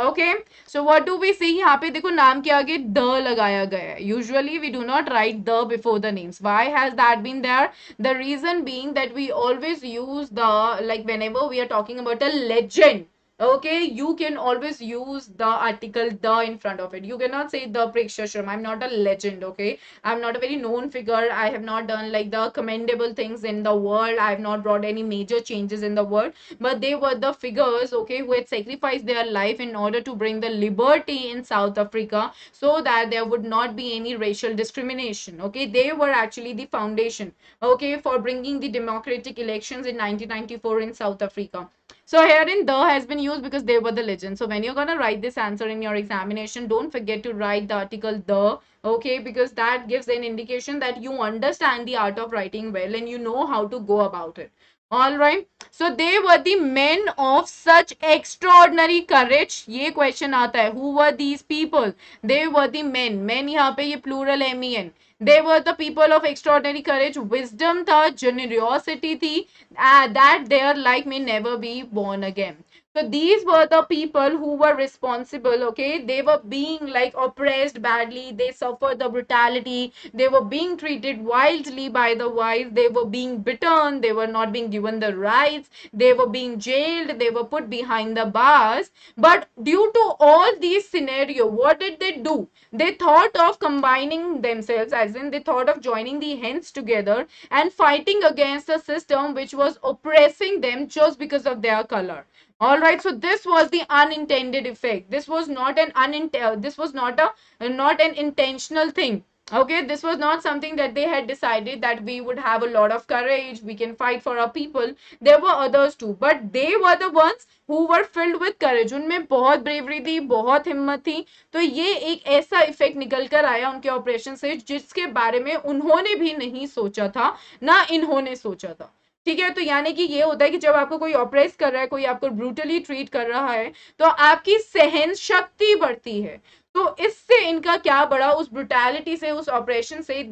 Okay, so what do we see? यहाँ पे देखो नाम के आगे the लगाया गया है. Usually we do not write the before the names. Why has that been there? The reason being that we always use the, like whenever we are talking about a legend, okay, you can always use the article the in front of it. You cannot say the Preksha Sharma. I'm not a legend, okay, I'm not a very known figure, I have not done like the commendable things in the world, I have not brought any major changes in the world, but they were the figures, okay, who had sacrificed their life in order to bring the liberty in South Africa, so that there would not be any racial discrimination. Okay, they were actually the foundation, okay, for bringing the democratic elections in 1994 in South Africa. So herein the has been used because they were the legend. So when you're gonna write this answer in your examination, don't forget to write the article the, okay, because that gives an indication that you understand the art of writing well and you know how to go about it. All right. So they were the men of such extraordinary courage. ये question आता है. Who were these people? They were the men. Men यहाँ पे ये plural MEN. They were the people of extraordinary courage. Wisdom था, generosity थी, that their like may never be born again. So these were the people who were responsible, okay? They were being like oppressed badly. They suffered the brutality. They were being treated wildly by the whites. They were being beaten. They were not being given the rights. They were being jailed. They were put behind the bars. But due to all these scenario, what did they do? They thought of combining themselves, as in they thought of joining the hands together and fighting against a system which was oppressing them just because of their color. All right, so this was the unintended effect. This was not an this was not a not an intentional thing. Okay, this was not something that they had decided that we would have a lot of courage, we can fight for our people. There were others too, but they were the ones who were filled with courage. उनमें बहुत bravery थी, बहुत हिम्मत थी. तो ये एक ऐसा इफेक्ट निकल कर आया उनके ऑपरेशन से जिसके बारे में उन्होंने भी नहीं सोचा था, ना इन्होंने सोचा था. ठीक है, तो यानी कि ये होता है कि जब आपको कोई ऑपरेस कर रहा है, कोई आपको ब्रूटली ट्रीट कर रहा है, तो आपकी सहन शक्ति बढ़ती है. तो इससे इनका क्या बढ़ा, उस ब्रूटैलिटी से, उस ऑपरेशन से,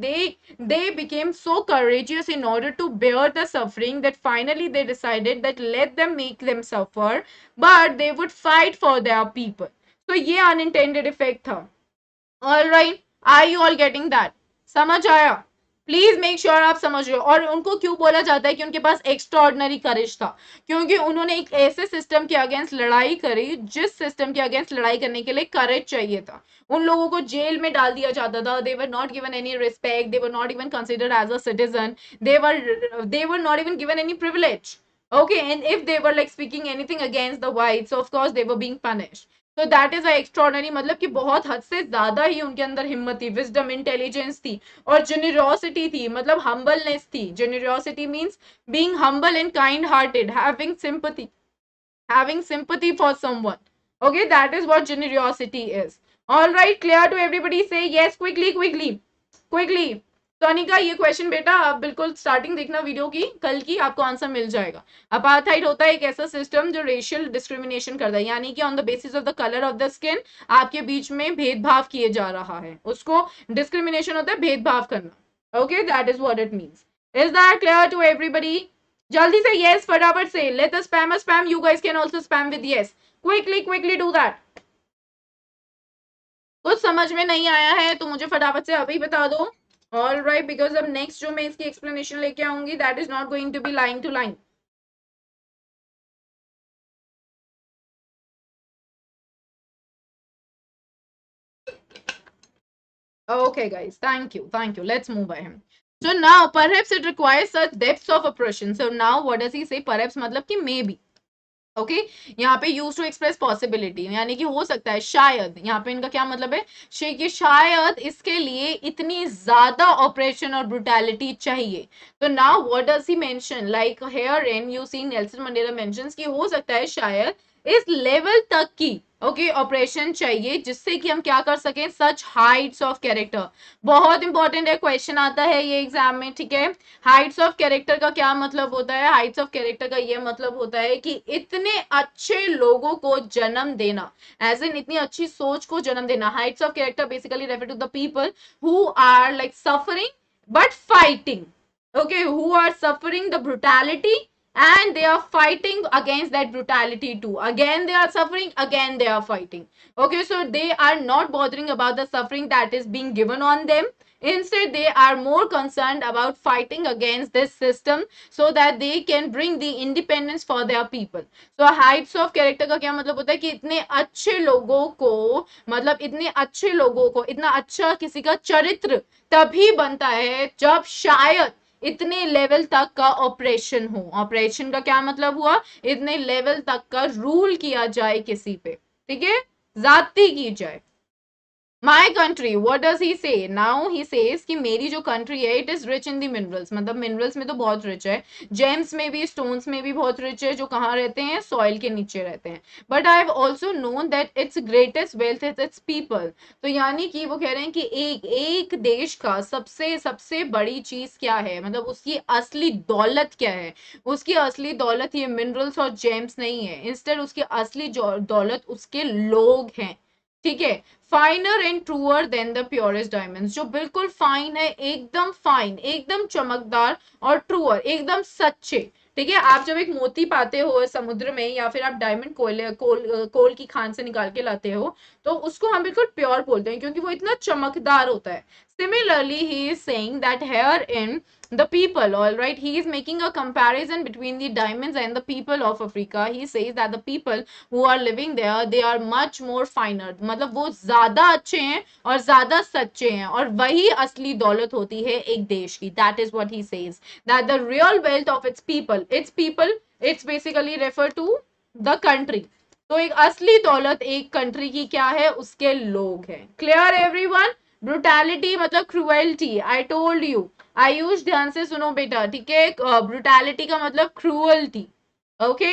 they became so courageous in order to bear the suffering that finally they decided that let them make them suffer, but they would fight for their people. तो ये unintended effect था. All right, are you all getting that? समझ आया? Please make sure आप समझ रहे हो. और उनको क्यों बोला जाता है कि उनके पास एक्स्ट्रा ऑर्डिनरी करेज था? क्योंकि उन्होंने एक ऐसे सिस्टम के अगेंस्ट लड़ाई करी जिस सिस्टम के अगेंस्ट लड़ाई करने के लिए करेज चाहिए था. उन लोगों को जेल में डाल दिया जाता था. They were not given any respect. They were not even considered as a citizen. they were not even given any privilege. Okay, and if they were like speaking anything against the whites, of course they were being punished. तो that is extraordinary, मतलब कि बहुत हद से ज्यादा ही उनके अंदर हिम्मत थी, विजडम, इंटेलिजेंस थी, और जेनरॉसिटी थी, मतलब हम्बलनेस थी. Generosity means being humble and kind hearted, having sympathy for someone. Okay, that is what generosity is. All right, clear to everybody? Say yes quickly. तो अनिका, ये क्वेश्चन बेटा आप बिल्कुल स्टार्टिंग देखना वीडियो की, कल की आपको आंसर मिल जाएगा. अपार्थाइड होता है एक ऐसा सिस्टम जो रेशियल डिस्क्रिमिनेशन करता है, यानी कि on the basis of the colour of the skin आपके बीच में भेदभाव किए जा रहा है, उसको डिस्क्रिमिनेशन होता है, भेदभाव करना. Okay, that is what it means. Is that clear to everybody? जल्दी से यस फटाफट से. Let us spam, you guys can also spam with yes. Quickly do that. कुछ समझ में नहीं आया है तो मुझे फटाफट से अभी बता दो. All right, because अब next जो मैं इसकी explanation लेके आऊंगी, that is not going to be line to line. Okay, guys, thank you. Let's move ahead. So now, perhaps it requires such depths of oppression. So now, what does he say? Perhaps मतलब कि maybe. Okay यहाँ पे use to express possibility, यानी कि हो सकता है, शायद. यहाँ पे इनका क्या मतलब है कि शायद इसके लिए इतनी ज्यादा ऑपरेशन और ब्रुटैलिटी चाहिए. तो now what does he mention, like here in you see Nelson Mandela mentions कि हो सकता है शायद इस लेवल तक की ऑपरेशन चाहिए जिससे कि हम क्या कर सकें, सच हाइट्स ऑफ कैरेक्टर. बहुत इंपॉर्टेंट है, क्वेश्चन आता है ये एग्जाम में. ठीक है, हाइट्स ऑफ कैरेक्टर का क्या मतलब होता है? हाइट्स ऑफ कैरेक्टर का ये मतलब होता है कि इतने अच्छे लोगों को जन्म देना, एज इन इतनी अच्छी सोच को जन्म देना. Heights of character basically refer to the people who are like suffering but fighting. Okay, who are suffering the brutality and they are fighting against that brutality too. Again they are suffering, again they are fighting. Okay, so they are not bothering about the suffering that is being given on them. Instead they are more concerned about fighting against this system so that they can bring the independence for their people. So heights of character का क्या मतलब होता है कि इतने अच्छे लोगों को, मतलब इतने अच्छे लोगों को, इतना अच्छा किसी का चरित्र तभी बनता है जब शायद इतने लेवल तक का ऑपरेशन हो. ऑपरेशन का क्या मतलब हुआ, इतने लेवल तक का रूल किया जाए किसी पे. ठीक है, जाती की जाए. My country, what does he say? Now he says कि मेरी जो country है, it is rich in the minerals. मतलब minerals में तो बहुत rich है, gems में भी, stones में भी बहुत rich है, जो कहाँ रहते हैं, soil के नीचे रहते हैं. But I have also known that its greatest wealth is its people. तो यानी कि वो कह रहे हैं कि एक देश का सबसे बड़ी चीज क्या है, मतलब उसकी असली दौलत क्या है. उसकी असली दौलत ये minerals और gems नहीं है. Instead उसकी असली दौलत उसके लोग हैं. ठीक है, finer and truer than the purest diamonds, जो बिल्कुल फाइन है, एकदम फाइन, एकदम चमकदार, और ट्रूअर एकदम सच्चे. ठीक है, आप जब एक मोती पाते हो समुद्र में या फिर आप डायमंड कोल की खान से निकाल के लाते हो, तो उसको हम बिल्कुल प्योर बोलते हैं क्योंकि वो इतना चमकदार होता है. Similarly, he is saying that here in the people, all right, he is making a comparison between the diamonds and the people of Africa. He says that the people who are living there, they are much more finer. मतलब वो ज्यादा अच्छे हैं और ज्यादा सच्चे हैं और वही असली दौलत होती है एक देश की. That is what he says, that the real wealth of its people, it's basically refer to the country. तो एक असली दौलत एक कंट्री की क्या है, उसके लोग हैं. Clear everyone? ब्रुटैलिटी मतलब cruelty. I told you, Ayush ध्यान से सुनो बेटा, ठीक है. ब्रुटैलिटी का मतलब cruelty. Okay,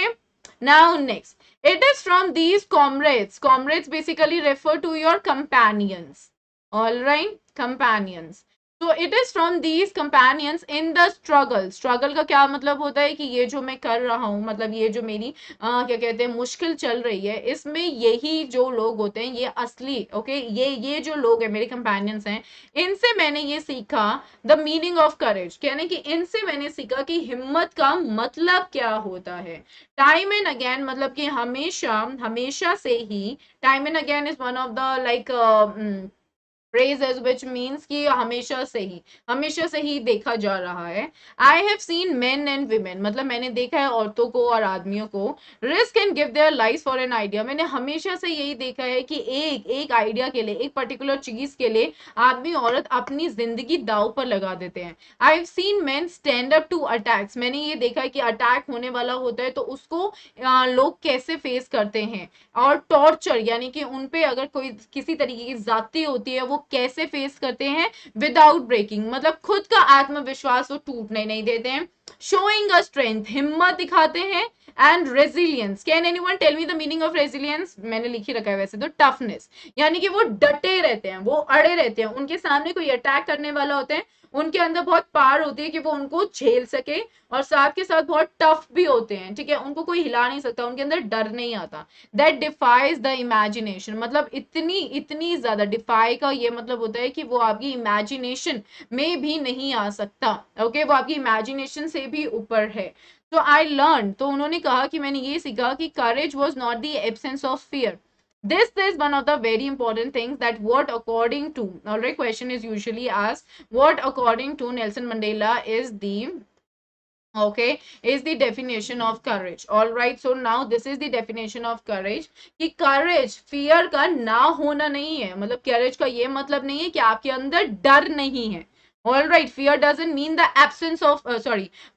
now next, it is from these comrades basically refer to your companions, all right, companions. So it is from these companions in the struggle का क्या मतलब होता है कि ये जो मैं कर रहा हूँ, मतलब ये जो मेरी क्या कहते हैं मुश्किल चल रही है, इसमें यही जो लोग होते हैं ये असली, ओके, ये जो लोग हैं मेरे कंपेनियंस हैं, इनसे मैंने ये सीखा द मीनिंग ऑफ करेज. कहने कि इनसे मैंने सीखा कि हिम्मत का मतलब क्या होता है. टाइम एंड अगेन मतलब कि हमेशा हमेशा से ही. Time and again is one of the like phrases which means कि हमेशा से ही देखा जा रहा है. I have seen men and women, मतलब मैंने देखा है औरतों को और आदमियों को, risk and give their lives for an idea. मैंने हमेशा से यही देखा है कि एक आइडिया के लिए, एक पर्टिकुलर चीज के लिए आदमी औरत अपनी जिंदगी दांव पर लगा देते हैं. I have seen men stand up to attacks. मैंने ये देखा है कि अटैक होने वाला होता है तो उसको लोग कैसे फेस करते हैं. और टॉर्चर यानी कि उनपे अगर कोई किसी तरीके की जाती होती है वो कैसे फेस करते हैं विदाउट ब्रेकिंग, मतलब खुद का आत्मविश्वास वो टूटने नहीं देते हैं. शोइंग अ स्ट्रेंथ, हिम्मत दिखाते हैं. And resilience, can anyone tell me the meaning of resilience? मैंने लिखी रखा है वैसे तो. टफनेस, यानी कि वो डटे रहते हैं, वो अड़े रहते हैं. उनके सामने कोई अटैक करने वाला होता है, उनके अंदर बहुत पावर होती है कि वो उनको झेल सके, और साथ के साथ बहुत टफ भी होते हैं, ठीक है, उनको कोई हिला नहीं सकता, उनके अंदर डर नहीं आता. दैट डिफाइज द इमेजिनेशन, मतलब इतनी ज्यादा, डिफाई का ये मतलब होता है कि वो आपकी इमेजिनेशन में भी नहीं आ सकता. ओके, वो आपकी इमेजिनेशन से भी ऊपर है. तो आई लर्न, तो उन्होंने कहा कि मैंने ये सीखा कि courage was not the absence of fear. This is one of the very important things, that what according to, alright, question is usually asked, what according to Nelson Mandela is the, okay, is the definition of courage. All right, so now this is the definition of courage, कि courage fear का ना होना नहीं है. मतलब courage का ये मतलब नहीं है कि आपके अंदर डर नहीं है. All right, fear doesn't mean the absence of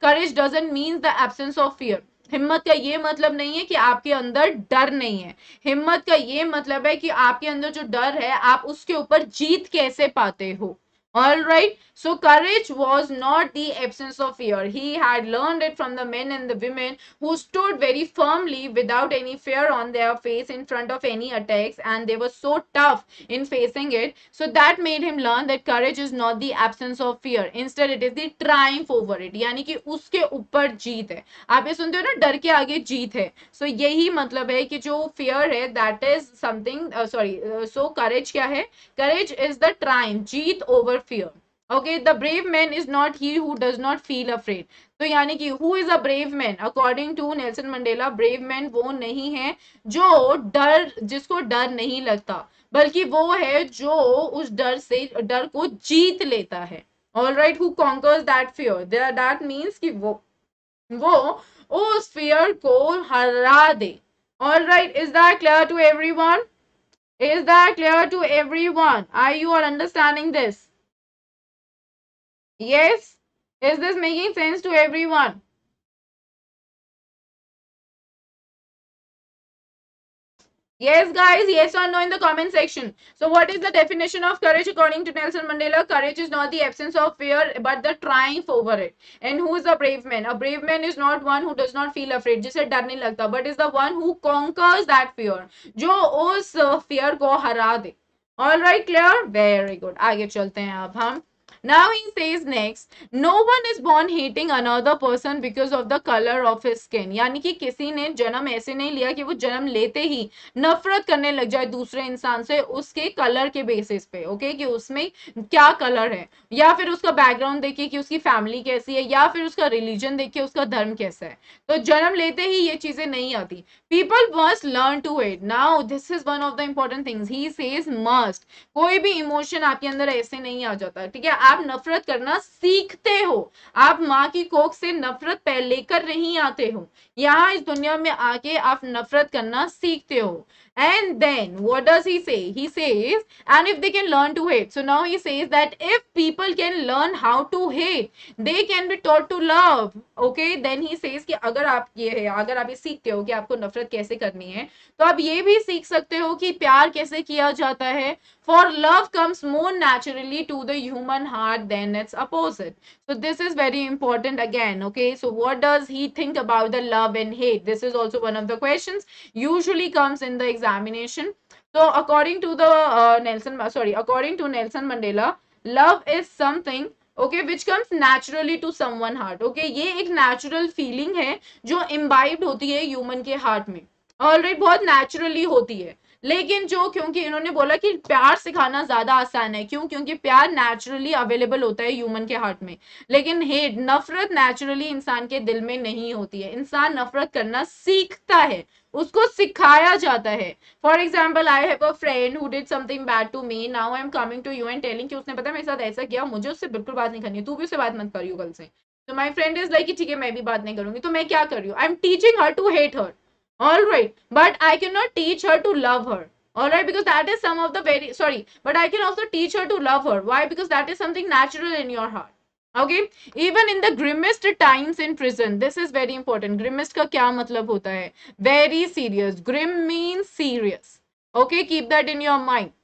courage doesn't mean the absence of fear. हिम्मत का ये मतलब नहीं है कि आपके अंदर डर नहीं है. हिम्मत का ये मतलब है कि आपके अंदर जो डर है आप उसके ऊपर जीत कैसे पाते हो. All right, so courage was not the absence of fear. He had learned it from the men and the women who stood very firmly without any fear on their face in front of any attacks, and they were so tough in facing it. So that made him learn that courage is not the absence of fear. Instead, it is the triumph over it. यानी कि उसके ऊपर जीत है. आप ये सुनते हो ना, डर के आगे जीत है. So यही मतलब है कि जो fear है, that is something, so courage क्या है? Courage is the triumph, Jeet over fear. Okay, the brave man is not he who does not feel afraid. तो यानी कि who is a brave man according to Nelson Mandela? brave man वो नहीं है जो जिसको डर नहीं लगता, बल्कि वो है जो उस डर को जीत लेता है. All right, who conquers that fear? That means कि वो उस fear को हरा दे. All right, is that clear to everyone? Is that clear to everyone? Are you all understanding this? Yes? Is this making sense to everyone? Yes, guys, yes or no in the comment section. So what is the definition of courage according to Nelson Mandela? Courage is not the absence of fear, but the triumph over it. And who is a brave man? A brave man is not one who does not feel afraid, जिसे डर नहीं लगता, but is the one who conquers that fear, जो उस fear को हरा दे. All right, clear? Very good. आगे चलते हैं अब हम. Now he says next, no one is born hating another person because of the color of his skin. यानी कि किसी ने जन्म ऐसे नहीं लिया कि वो जन्म लेते ही नफरत करने लग जाए दूसरे इंसान से उसके कलर के बेसिस पे, ओके, कि उसमें क्या कलर है, या फिर उसका बैकग्राउंड देखिए कि उसकी फैमिली कैसी है, या फिर उसका रिलीजन देखिए उसका धर्म कैसा है। तो जन्म लेते ही ये चीजें नहीं आती। People must learn to it. Now this is one of the important things, he says must. कोई भी इमोशन आपके अंदर ऐसे नहीं आ जाता, ठीक है, आप नफरत करना सीखते हो। आप माँ की कोख से नफरत पहले लेकर नहीं आते हो, यहाँ इस दुनिया में आके आप नफरत करना सीखते हो। And then what does he say? He says, and if they can learn to hate. So now he says that if people can learn how to hate, they can be taught to love. Okay, then he says कि अगर आप ये है, अगर आप ये सीखते हो कि आपको नफरत कैसे करनी है, तो आप ये भी सीख सकते हो कि प्यार कैसे किया जाता है। For love comes more naturally to the human heart than its opposite. So this is very important again. Okay, so what does he think about the love and hate? This is also one of the questions usually comes in the examination. So according to the according to Nelson Mandela, love is something, okay, which comes naturally to someone heart. Okay, ये एक natural feeling है जो imbibed होती है human के heart में, alright, बहुत naturally होती है। लेकिन जो, क्योंकि इन्होंने बोला कि प्यार सिखाना ज्यादा आसान है, क्यों? क्योंकि प्यार नेचुरली अवेलेबल होता है ह्यूमन के हार्ट में, लेकिन हेट, नफरत नेचुरली इंसान के दिल में नहीं होती है। इंसान नफरत करना सीखता है, उसको सिखाया जाता है। For example, I have a friend who did something bad to me, now I am coming to you and telling कि उसने पता है मेरे साथ ऐसा किया, मुझे उससे बिल्कुल बात नहीं करनी है, तू भी उससे बात मत करियो कल से। तो माई फ्रेंड इज लाइक ठीक है मैं भी बात नहीं करूंगी, तो मैं क्या कर रही हूँ? I am teaching her to hate her, all right, but I cannot teach her to love her, all right, because that is some of the very, sorry, but I can also teach her to love her. Why? Because that is something natural in your heart. Okay, even in the grimmest times in prison, this is very important. Grimmest का क्या मतलब होता है? Very serious. Grim means serious. Okay, keep that in your mind.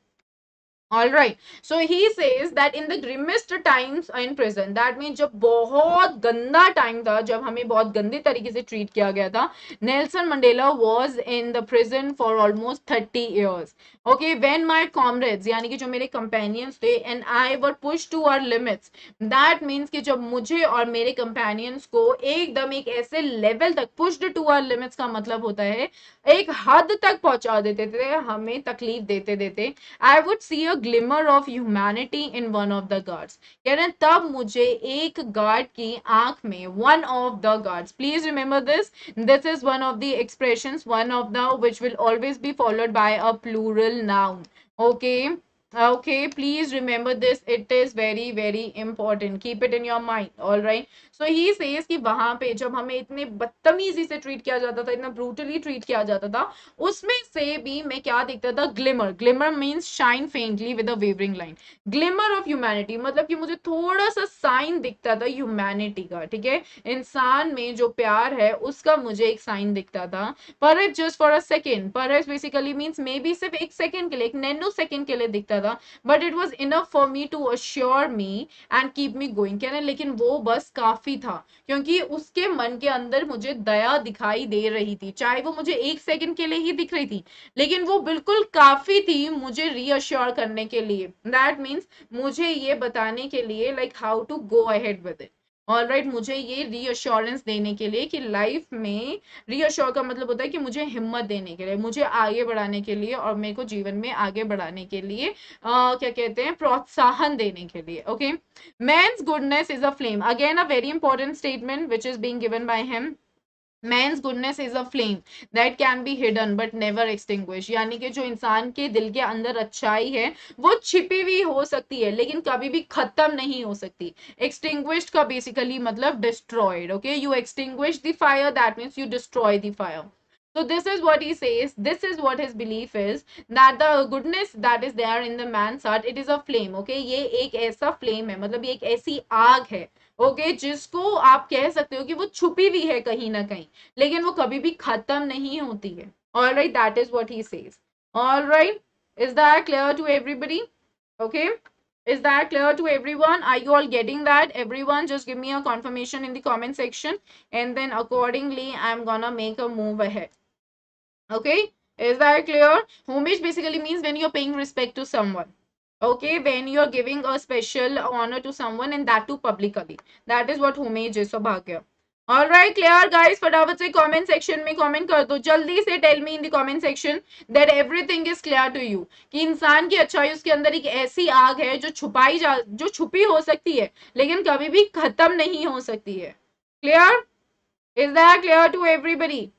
All right, so he says that in the grimmest times in prison, that means जब बहुत गंदा time था, जब हमें बहुत गंदे तरीके से ट्रीट किया गया था, Nelson Mandela was in the prison for almost 30 years. Okay, when my comrades, यानी कि जो मेरे companions थे, and I were pushed to our limits, that means कि जब मुझे और मेरे companions को एकदम एक ऐसे लेवल तक, pushed to our limits का मतलब होता है एक हद तक पहुंचा देते थे, हमें तकलीफ देते देते, I would see a glimmer of humanity in one of the guards. कह रहे तब मुझे एक गार्ड की आंख में, one of the guards, please remember this, this is one of the expressions, one of the, which will always be followed by a plural noun. Okay, okay, please remember this, it is very very important, keep it in your mind. All right, so he says कि वहां पे जब हमें इतने बदतमीजी से treat किया जाता था, इतना ब्रूटली ट्रीट किया जाता था, उसमें से भी मैं क्या देखता था? Glimmer, glimmer means shine faintly with a wavering line, glimmer of humanity, मतलब कि मुझे थोड़ा सा साइन दिखता था ह्यूमैनिटी का, ठीक है, इंसान में जो प्यार है उसका मुझे एक साइन दिखता था, पर जस्ट फॉर अ सेकेंड, पर बेसिकली मीन्स मे बी सिर्फ एक सेकेंड के लिए, एक नैनो सेकेंड के लिए दिखता था, but it was enough for me to assure me and keep me going. कहने लेकिन वो बस काफी था, क्योंकि उसके मन के अंदर मुझे दया दिखाई दे रही थी, चाहे वो मुझे एक सेकंड के लिए ही दिख रही थी, लेकिन वो बिल्कुल काफी थी मुझे रीअश्योर करने के लिए, दैट मीन्स मुझे ये बताने के लिए like how to go ahead with it. All right, मुझे ये रीअश्योरेंस देने के लिए कि लाइफ में, रीअश्योर का मतलब होता है कि मुझे हिम्मत देने के लिए, मुझे आगे बढ़ाने के लिए, और मेरे को जीवन में आगे बढ़ाने के लिए क्या कहते हैं, प्रोत्साहन देने के लिए। Okay, man's goodness is a flame, again a very important statement which is being given by him. Man's goodness is a flame that can be hidden but never extinguished, यानी कि जो इंसान के दिल के अंदर अच्छाई है वो छिपी हुई हो सकती है लेकिन कभी भी खत्म नहीं हो सकती। extinguished का basically मतलब destroyed. Okay, you extinguish the fire, that means you destroy the fire. So this is what he says, this is what his belief is, that the goodness that is there in the man's heart, it is a flame. Okay, ये एक ऐसा flame है, मतलब ये एक ऐसी आग है, ओके, जिसको आप कह सकते हो कि वो छुपी हुई है कहीं ना कहीं, लेकिन वो कभी भी खत्म नहीं होती है। All right, that is what he says. All right, is that clear to everybody? Okay, is that clear to everyone? Are you all getting that? Everyone just give me a confirmation in the comment section, and then accordingly I'm gonna make a move ahead. Okay, is that clear? Homage basically means when you're paying respect to someone. Okay, when you are giving a special honor to someone and that too publicly. That is what homage is, Sabhagya. All right, clear guys. फटाफट से comment section में comment कर दो. जल्दी से tell me in the comment section that everything is clear to you. कि इंसान की अच्छाई उसके अंदर एक ऐसी आग है जो छुपी हो सकती है लेकिन कभी भी खत्म नहीं हो सकती है. Clear? Is that clear to everybody?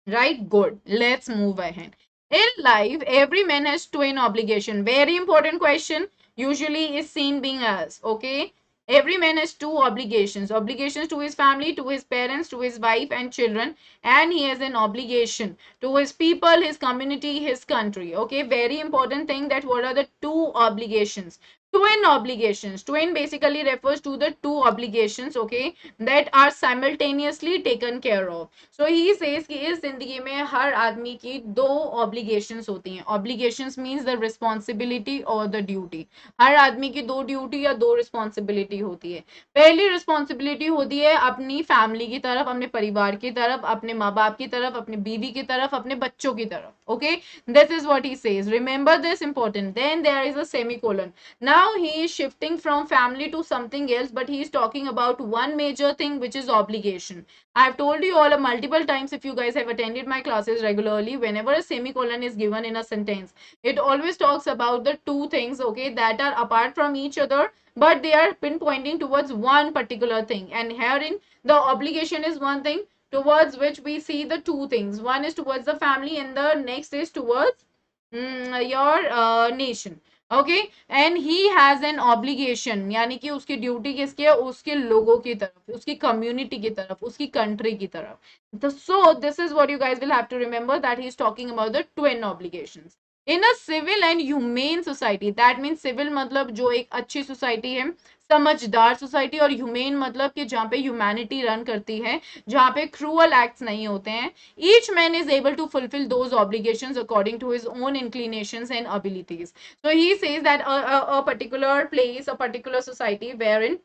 Right? Good. Let's move ahead. In life, every man has twin obligation. Very important question. Usually is seen being asked. Okay. Every man has two obligations. Obligations to his family, to his parents, to his wife and children. And he has an obligation to his people, his community, his country. Okay. Very important thing that what are the two obligations? Twin obligations. Twin basically refers to the two obligations, okay, that are simultaneously taken care of. So he says कि इस जिंदगी में हर आदमी की दो obligations होती हैं. Obligations means the responsibility or the duty. हर आदमी की दो ड्यूटी या दो रिस्पॉन्सिबिलिटी होती है. पहली रिस्पॉन्सिबिलिटी होती है अपनी फैमिली की तरफ, अपने परिवार की तरफ, अपने माँ बाप की तरफ, अपने बीवी की तरफ, अपने बच्चों की तरफ. Okay, this is what he says. Remember this important. Then there is a semicolon. Now he is shifting from family to something else, but he is talking about one major thing, which is obligation. I've told you all multiple times, if you guys have attended my classes regularly, whenever a semicolon is given in a sentence, it always talks about the two things, okay, that are apart from each other, but they are pinpointing towards one particular thing. And herein, the obligation is one thing towards which we see the two things. One is towards the family and the next is towards your nation. Okay and he has an obligation यानी कि उसकी duty किसकी है उसके लोगों की तरफ उसकी कम्युनिटी की तरफ उसकी कंट्री की तरफ so this is what you guys will have to remember that he is talking about the twin obligations in a civil and humane society that means civil मतलब जो एक अच्छी सोसाइटी है समझदार सोसाइटी और ह्यूमेन मतलब कि जहाँ पे ह्यूमैनिटी रन करती है जहाँ पे क्रूअल एक्ट्स नहीं होते हैं each man is able to fulfill those obligations according to his own inclinations and abilities. So he says that a particular place, a particular society wherein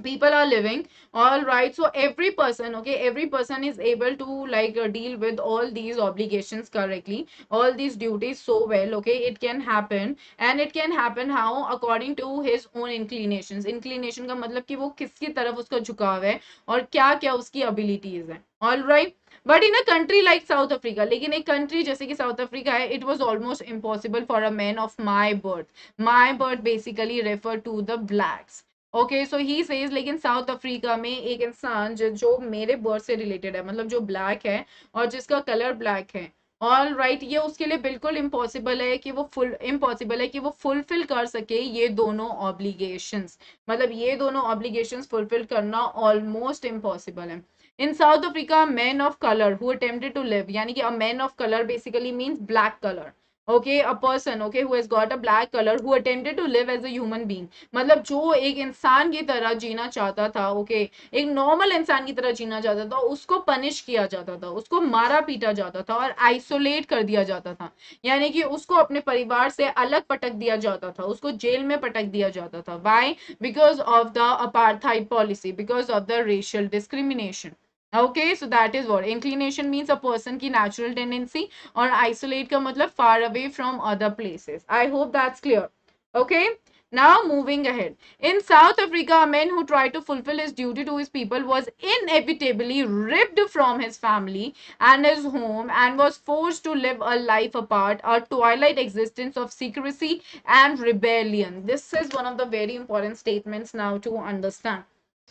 people are living, all right, so every person, okay, every person is able to like deal with all these obligations correctly, all these duties so well, okay, it can happen. And it can happen how? According to his own inclinations. Inclination का मतलब कि वो किसकी तरफ उसका झुकाव है और क्या क्या उसकी abilities है. All right, but in a country like South Africa, लेकिन एक country जैसे कि South Africa है, it was almost impossible for a man of my birth. My birth basically refer to the blacks. Okay so he says लेकिन south Africa में एक इंसान जो मेरे बर्थ से रिलेटेड है मतलब जो ब्लैक है और जिसका कलर ब्लैक है ऑल राइट ये उसके लिए बिल्कुल इम्पॉसिबल है कि वो फुलफिल कर सके ये दोनों ऑब्लिगेशंस मतलब ये दोनों ऑब्लिगेशंस फुलफिल करना ऑलमोस्ट इम्पॉसिबल है in South Africa man of colour who attempted to live यानी कि a man of colour basically means black colour okay a person okay who has got a black color who attempted to live as a human being मतलब जो एक इंसान की तरह जीना चाहता था ओके एक नॉर्मल इंसान की तरह जीना चाहता था उसको पनिश किया जाता था उसको मारा पीटा जाता था और आइसोलेट कर दिया जाता था यानी कि उसको अपने परिवार से अलग पटक दिया जाता था उसको जेल में पटक दिया जाता था why because of the apartheid policy because of the racial discrimination okay so that is what inclination means a person की natural tendency और isolate का मतलब far away from other places. I hope that's clear. Okay, now moving ahead. In South Africa, a man who tried to fulfill his duty to his people was inevitably ripped from his family and his home and was forced to live a life apart, a twilight existence of secrecy and rebellion. This is one of the very important statements now to understand.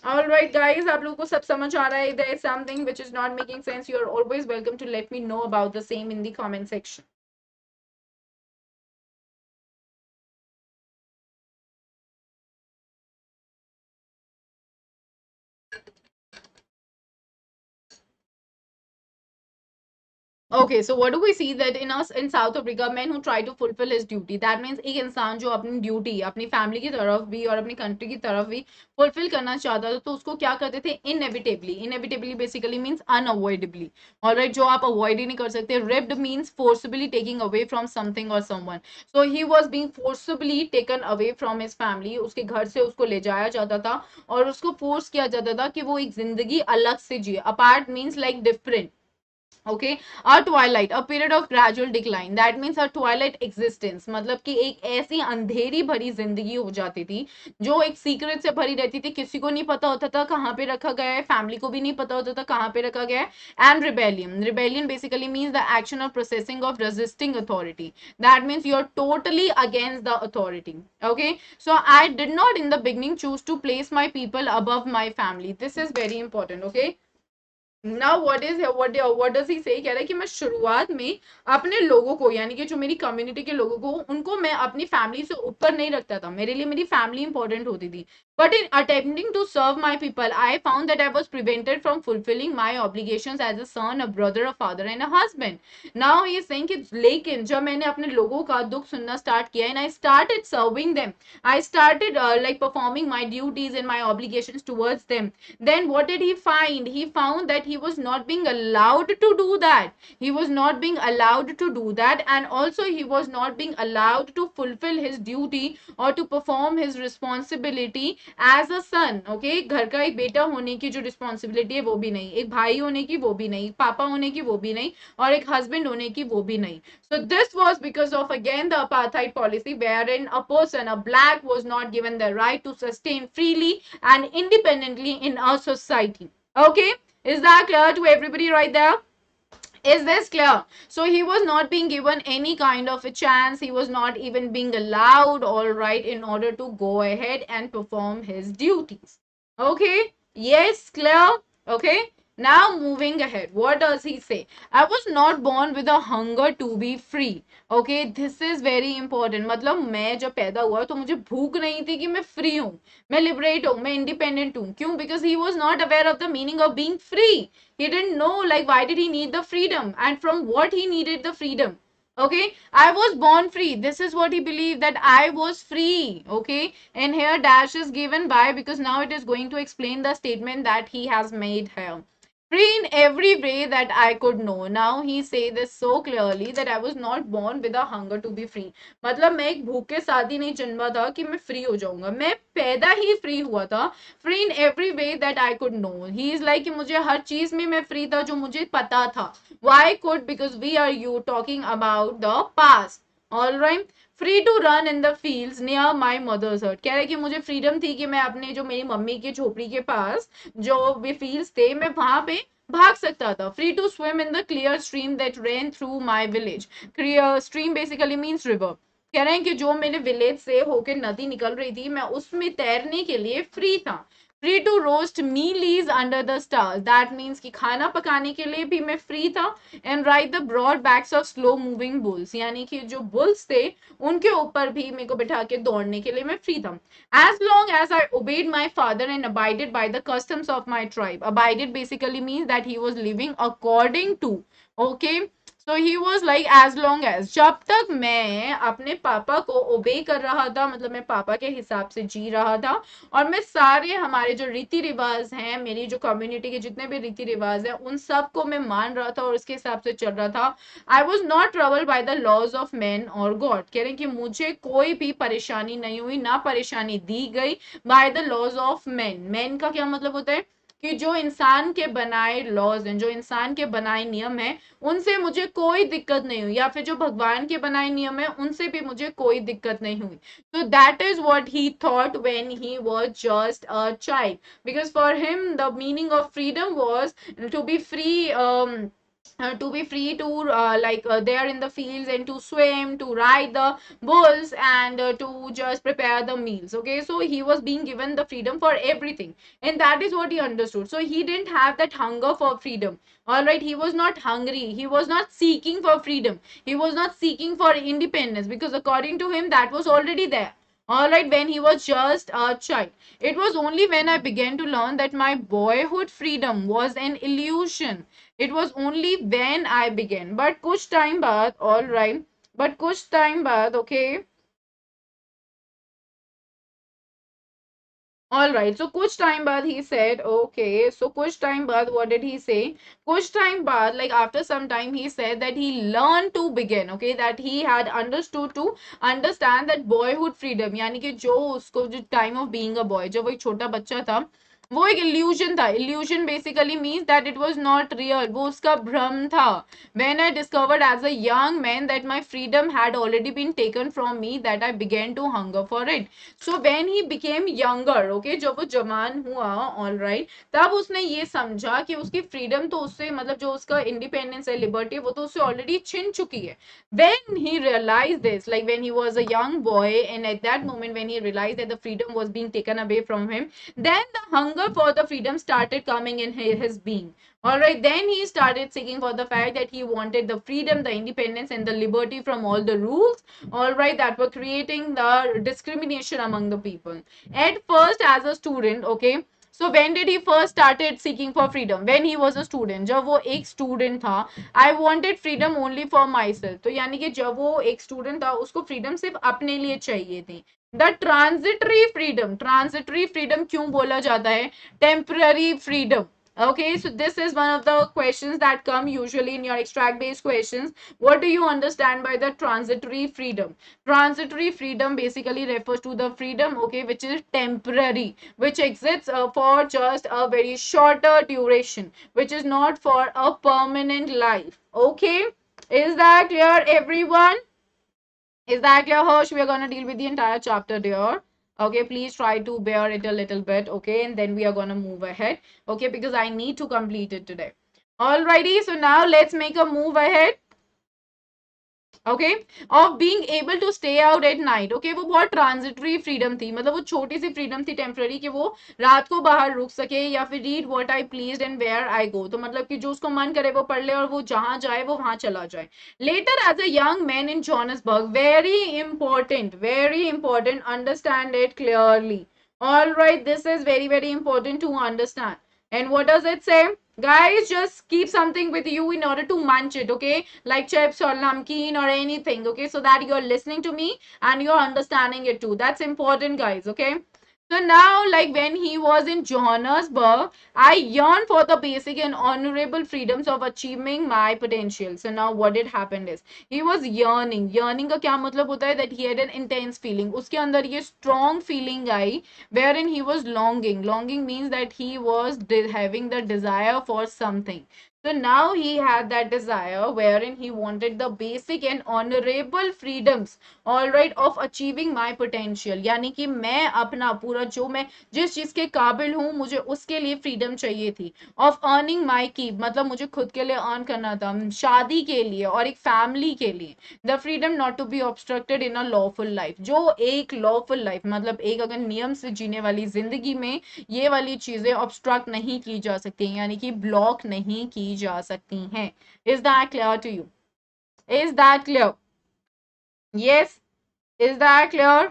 All right guys आप लोगों को सब समझ आ रहा है there is something which is not making sense you are always welcome to let me know about the same in the comment section. Okay, so what do we see that in us in South Africa, men who try to fulfill his duty. That means एक इंसान जो अपनी duty अपनी family की तरफ भी और अपनी कंट्री की तरफ भी फुलफिल करना चाहता था तो उसको क्या करते थे inevitably basically means unavoidably alright जो आप अवॉइड ही नहीं कर सकते ripped means forcibly taking away from something और someone so he was being forcibly taken away from his family उसके घर से उसको ले जाया जाता था और उसको फोर्स किया जाता था कि वो एक जिंदगी अलग से जिए apart means like different okay, a Twilight, a period of gradual decline, that means a Twilight existence, मतलब कि एक ऐसी अंधेरी भरी जिंदगी हो जाती थी जो एक सीक्रेट से भरी रहती थी, किसी को नहीं पता होता था कहाँ पे रखा गया है, फैमिली को भी नहीं पता होता था कहाँ पे रखा गया है। And rebellion, rebellion basically means the action of processing of resisting authority, that means you are totally against the authority. Okay, so I did not in the beginning choose to place my people above my family, this is very important. Okay, now what does he say, कह रहा है कि मैं शुरुआत में अपने लोगों को, यानी कि जो मेरी कम्युनिटी के लोगों को, उनको मैं अपनी फैमिली से ऊपर नहीं रखता था, मेरे लिए मेरी फैमिली इंपॉर्टेंट होती थी। But in attempting to serve my people I found that I was prevented from fulfilling my obligations as a son, a brother, a father and a husband. Now ये सेइंग कि लेकिन जब मैंने अपने लोगों का दुख सुनना स्टार्ट किया and I started serving them, I started like performing my duties and my obligations towards them. Then what did he find? He found that he was not being allowed to do that. He was not being allowed to do that, and also he was not being allowed to fulfill his duty or to perform his responsibility as a son. Okay, घर का एक बेटा होने की जो responsibility है वो भी नहीं, एक भाई होने की वो भी नहीं, पापा होने की वो भी नहीं, और एक husband होने की वो भी नहीं. So this was because of again the apartheid policy, wherein a person, a black, was not given the right to sustain freely and independently in our society. Okay, is that clear to everybody right there? Is this clear? So he was not being given any kind of a chance, he was not even being allowed, all right, in order to go ahead and perform his duties. Okay, yes, clear. Okay, now moving ahead, what does he say? I was not born with a hunger to be free. Okay, this is very important. मतलब मैं जब पैदा हुआ तो मुझे भूख नहीं थी कि मैं फ्री हूँ, मैं लिबरेट हूँ, मैं इंडिपेंडेंट हूँ. क्यों? Because he was not aware of the meaning of being free. He didn't know, like, why did he need the freedom and from what he needed the freedom. Okay, I was born free, this is what he believed, that I was free. Okay, and here dash is given by, because now it is going to explain the statement that he has made here. Free in every way that I could know. Now he say this so clearly that I was not born with a hunger to be free. मतलब मैं एक भूख के साथ ही नहीं जन्मा था कि मैं फ्री हो जाऊंगा, मैं पैदा ही फ्री हुआ था. Free in every way that I could know. He is like कि मुझे हर चीज में मैं फ्री था जो मुझे पता था. Why could? Because we are you talking about the past. All right, free to run in the fields near my mother's hut. कह रहे कि मुझे फ्रीडम थी कि मैं अपने जो मेरी मम्मी की झोपड़ी के पास जो भी फील्ड्स थे मैं वहां पे भाग सकता था. Free to swim in the clear stream that ran through my village. Clear stream basically means river. कह रहे हैं कि जो मेरे विलेज से होकर नदी निकल रही थी मैं उसमें तैरने के लिए फ्री था. Free to roast mealies under the stars, that means कि खाना पकाने के लिए भी मैं फ्री था. And ride the broad backs of slow moving bulls, यानी कि जो बुल्स थे उनके ऊपर भी मेरे को बिठा के दौड़ने के लिए मैं फ्री था. As long as I obeyed my father and abided by the customs of my tribe. Abided basically means that he was living according to. Okay, so he was like as long as, जब तक मैं अपने पापा को ओबे कर रहा था, मतलब मैं पापा के हिसाब से जी रहा था, और मैं सारे हमारे जो रीति रिवाज हैं, मेरी जो कम्युनिटी के जितने भी रीति रिवाज हैं उन सबको मैं मान रहा था और उसके हिसाब से चल रहा था. I was not troubled by the laws of man और गॉड. कह रहे हैं कि मुझे कोई भी परेशानी नहीं हुई, ना परेशानी दी गई by the laws of man. Man का क्या मतलब होता है? कि जो इंसान के बनाए लॉज हैं, जो इंसान के बनाए नियम हैं, उनसे मुझे कोई दिक्कत नहीं हुई, या फिर जो भगवान के बनाए नियम है उनसे भी मुझे कोई दिक्कत नहीं हुई. So that is what he thought when he was just a child, because for him the meaning of freedom was to be free, there in the fields and to swim, to ride the bulls, and to just prepare the meals. Okay, so he was being given the freedom for everything, and that is what he understood. So he didn't have that hunger for freedom. All right, he was not hungry, he was not seeking for freedom, he was not seeking for independence, because according to him that was already there. All right, when he was just a child. It was only when I began to learn that my boyhood freedom was an illusion. It was only when I began. But kuch time baad, all right. But kuch time baad, okay. All right. So kuch time baad he said, okay. So kuch time baad, what did he say? Kuch time baad, like after some time, he said that he learned to begin. Okay, that he had understood to understand that boyhood freedom. यानी कि जो उसको जो time of being a boy, जब वो एक छोटा बच्चा था, वो एक इल्यूजन था. Illusion basically means that it was not real. वो उसका भ्रम था. When I discovered as a young man that my freedom had already been taken from me, that I began to hunger for it. So when he became younger, okay, जब वो जवान हुआ, all right, तब उसने ये समझा कि उसकी फ्रीडम तो उससे, मतलब जो उसका इंडिपेंडेंस है, लिबर्टी, वो तो उससे ऑलरेडी छिन चुकी है. When he realized this, like when he was a young boy, and at that moment when he realized that the freedom was being taken away from him, then the hunger for the freedom started coming in his being. All right, then he started seeking for the fact that he wanted the freedom, the independence, and the liberty from all the rules, all right, that were creating the discrimination among the people. At first, as a student, okay, so when did he first started seeking for freedom? When he was a student. जब वो एक student था, I wanted freedom only for myself. तो यानी कि जब वो एक student था, उसको freedom सिर्फ अपने लिए चाहिए थी. The transitory freedom क्यों बोला जाता है? Temporary freedom. Okay, so this is one of the questions that come usually in your extract based questions. What do you understand by the transitory freedom? Transitory freedom basically refers to the freedom, okay, which is temporary, which exists for just a very shorter duration, which is not for a permanent life. Okay, is that clear, everyone? Is that clear, Hirsch? We are going to deal with the entire chapter, dear. Okay, please try to bear it a little bit, okay, and then we are going to move ahead, okay, because I need to complete it today. Alrighty, so now let's make a move ahead. Okay, of being able to stay out at night. Okay, वो बहुत transitory freedom थी, मतलब वो छोटी सी freedom थी, temporary, कि वो रात को बाहर रुक सके, या फिर read what I please and where I go. तो मतलब कि जो उसको मन करे वो पढ़ ले, और वो जहां जाए वो वहां चला जाए. Later as a young man in Johannesburg, very important, understand it clearly. All right, this is very, very important to understand. And what does it say? Guys, just keep something with you in order to munch it, okay? Like chips or namkeen or anything, okay? So that you're listening to me and you're understanding it too. That's important, guys, okay? So now, like when he was in Johannesburg, I yearn for the basic and honorable freedoms of achieving my potential. So now what did happen is, he was yearning. Yearning का क्या मतलब होता है? That he had an intense feeling. उसके अंदर ये strong feeling I, wherein he was longing. Longing means that he was having the desire for something. So now he had that desire wherein he wanted the basic and honorable freedoms, all right, of achieving my potential. यानी कि मैं अपना पूरा, जो मैं जिस चीज के काबिल हूँ, मुझे उसके लिए फ्रीडम चाहिए थी. ऑफ अर्निंग माई कीप, मतलब मुझे खुद के लिए अर्न करना था, शादी के लिए और एक फैमिली के लिए. The freedom not to be obstructed in a lawful life. जो एक लॉफुल लाइफ, मतलब एक अगर नियम से जीने वाली जिंदगी में ये वाली चीजें ऑब्स्ट्रक्ट नहीं की जा सकती, यानी कि ब्लॉक नहीं की जा सकती हैं. Is that clear to you? Is that clear? Yes, is that clear?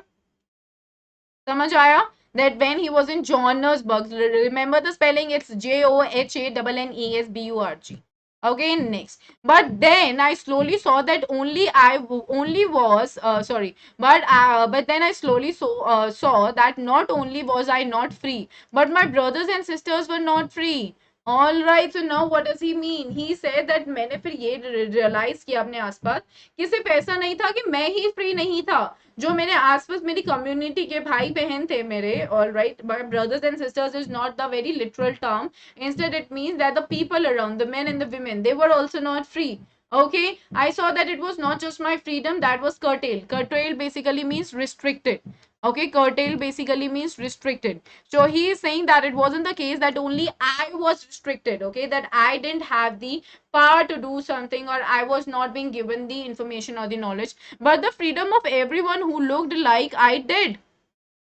समझ आया? That when he was in Johannesburg, remember the spelling, it's Johannesburg. Okay, next. But then I slowly saw that only was sorry, but then I slowly saw that not only was I not free, but my brothers and sisters were not free. All right, so now what does he mean? He said that मैंने फिर ये realize किया अपने आसपास कि सिर्फ ऐसा नहीं था कि मैं ही free नहीं था, जो मेरे आसपास मेरी कम्युनिटी के भाई बहन थे मेरे, all right, but brothers and sisters is not the very literal term. Instead, it means that the people around, the men and the women, they were also not free. Okay, I saw that it was not just my freedom that was curtailed. Curtailed basically means restricted. Okay, curtailed basically means restricted. So he is saying that it wasn't the case that only I was restricted, okay, that I didn't have the power to do something, or I was not being given the information or the knowledge, but the freedom of everyone who looked like I did.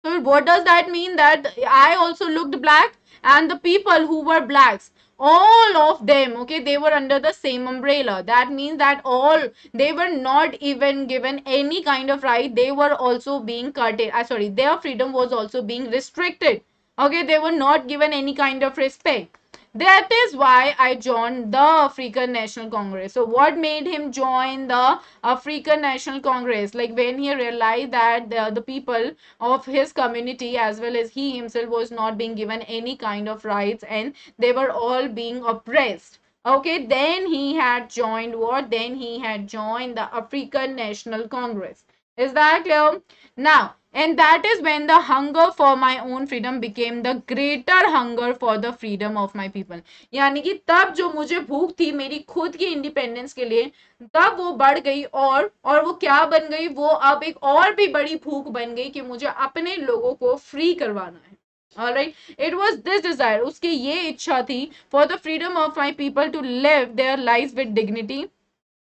So what does that mean? That I also looked black, and the people who were blacks, all of them, okay, they were under the same umbrella. That means that all, they were not even given any kind of right. They were also being curtailed. Sorry, their freedom was also being restricted. Okay, they were not given any kind of respect. That is why I joined the African National Congress. So what made him join the African National Congress? Like when he realized that the people of his community as well as he himself was not being given any kind of rights, and they were all being oppressed. Okay, then he had joined what? Then he had joined the African National Congress. Is that clear? Now, and that is when the hunger for my own freedom became the greater hunger for the freedom of my people. यानी कि तब जो मुझे भूख थी मेरी खुद की इंडिपेंडेंस के लिए, तब वो बढ़ गई, और वो क्या बन गई, वो अब एक और भी बड़ी भूख बन गई कि मुझे अपने लोगों को फ्री करवाना है. Alright, it was this desire, उसकी ये इच्छा थी, for the freedom of my people to live their lives with dignity.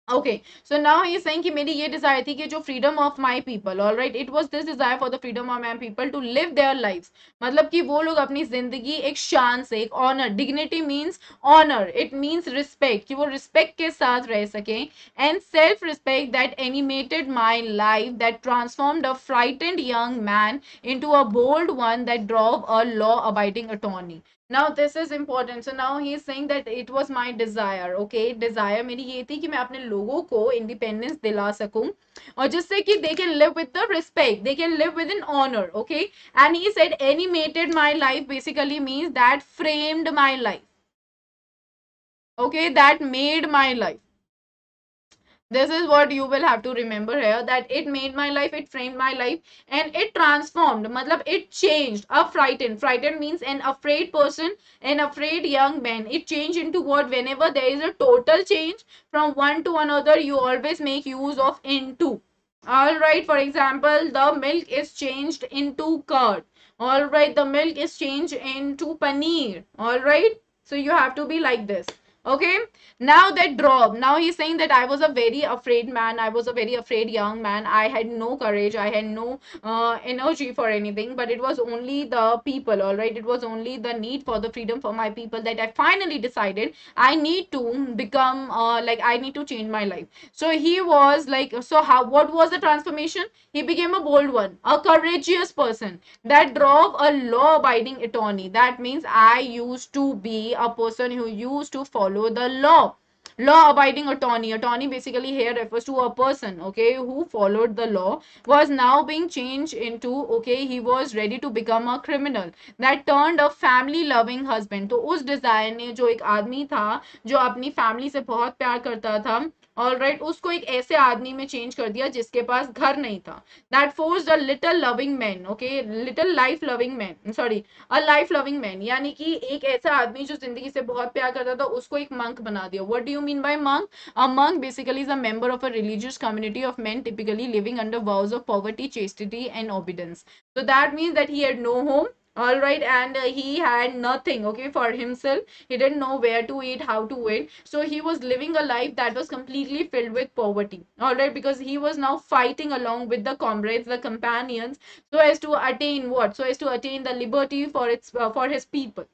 Okay, so now he is saying कि मेरी ये desire थी कि जो freedom of my people, all right, it was this desire for the freedom of my people to live their lives. मतलब कि वो लोग अपनी जिंदगी एक शान से, एक honor, dignity means honor, it means respect, कि वो respect के साथ रह सके, and self respect that animated my life, that transformed a frightened young man into a bold one that drove a law abiding attorney. Now this is important. So now he is saying that it was my desire. Okay, desire मेरी ये थी कि मैं अपने लोगों को independence दिला सकूं, और जिससे कि they can live with the respect, they can live with an honor. Okay, and he said animated my life basically means that framed my life. Okay, that made my life. This is what you will have to remember here, that it made my life, it framed my life, and it transformed, matlab it changed. A frightened means an afraid person, an afraid young man. It changed into what? Whenever there is a total change from one to another, you always make use of into. All right, for example, the milk is changed into curd. All right, the milk is changed into paneer. All right, so you have to be like this. Okay, now that drop, now he's saying that I was a very afraid man, I was a very afraid young man, I had no courage, I had no energy for anything, but it was only the people, all right, it was only the need for the freedom for my people that I finally decided I need to become like I need to change my life. So he was like, so how, what was the transformation? He became a bold one, a courageous person that drove a law abiding attorney. That means I used to be a person who used to follow the law. Law abiding attorney basically here refers to a person, okay, who followed the law, was now being changed into, okay, he was ready to become a criminal that turned a family loving husband. तो उस Dzire ने, जो एक आदमी था जो अपनी family से बहुत प्यार करता था, ऑल राइट, उसको एक ऐसे आदमी में चेंज कर दिया जिसके पास घर नहीं था. That force a little loving man, okay, little life loving man, sorry, a life loving man, यानी कि एक ऐसा आदमी जो जिंदगी से बहुत प्यार करता था, उसको एक मंक बना दिया. What do you mean by monk? A monk basically is a member of a religious community of men typically living under vows of poverty, chastity and obedience. So that means that he had no home, all right, and he had nothing, okay, for himself. He didn't know where to eat, how to eat, so he was living a life that was completely filled with poverty, all right, because he was now fighting along with the comrades, the companions, so as to attain what? So as to attain the liberty for its for his people.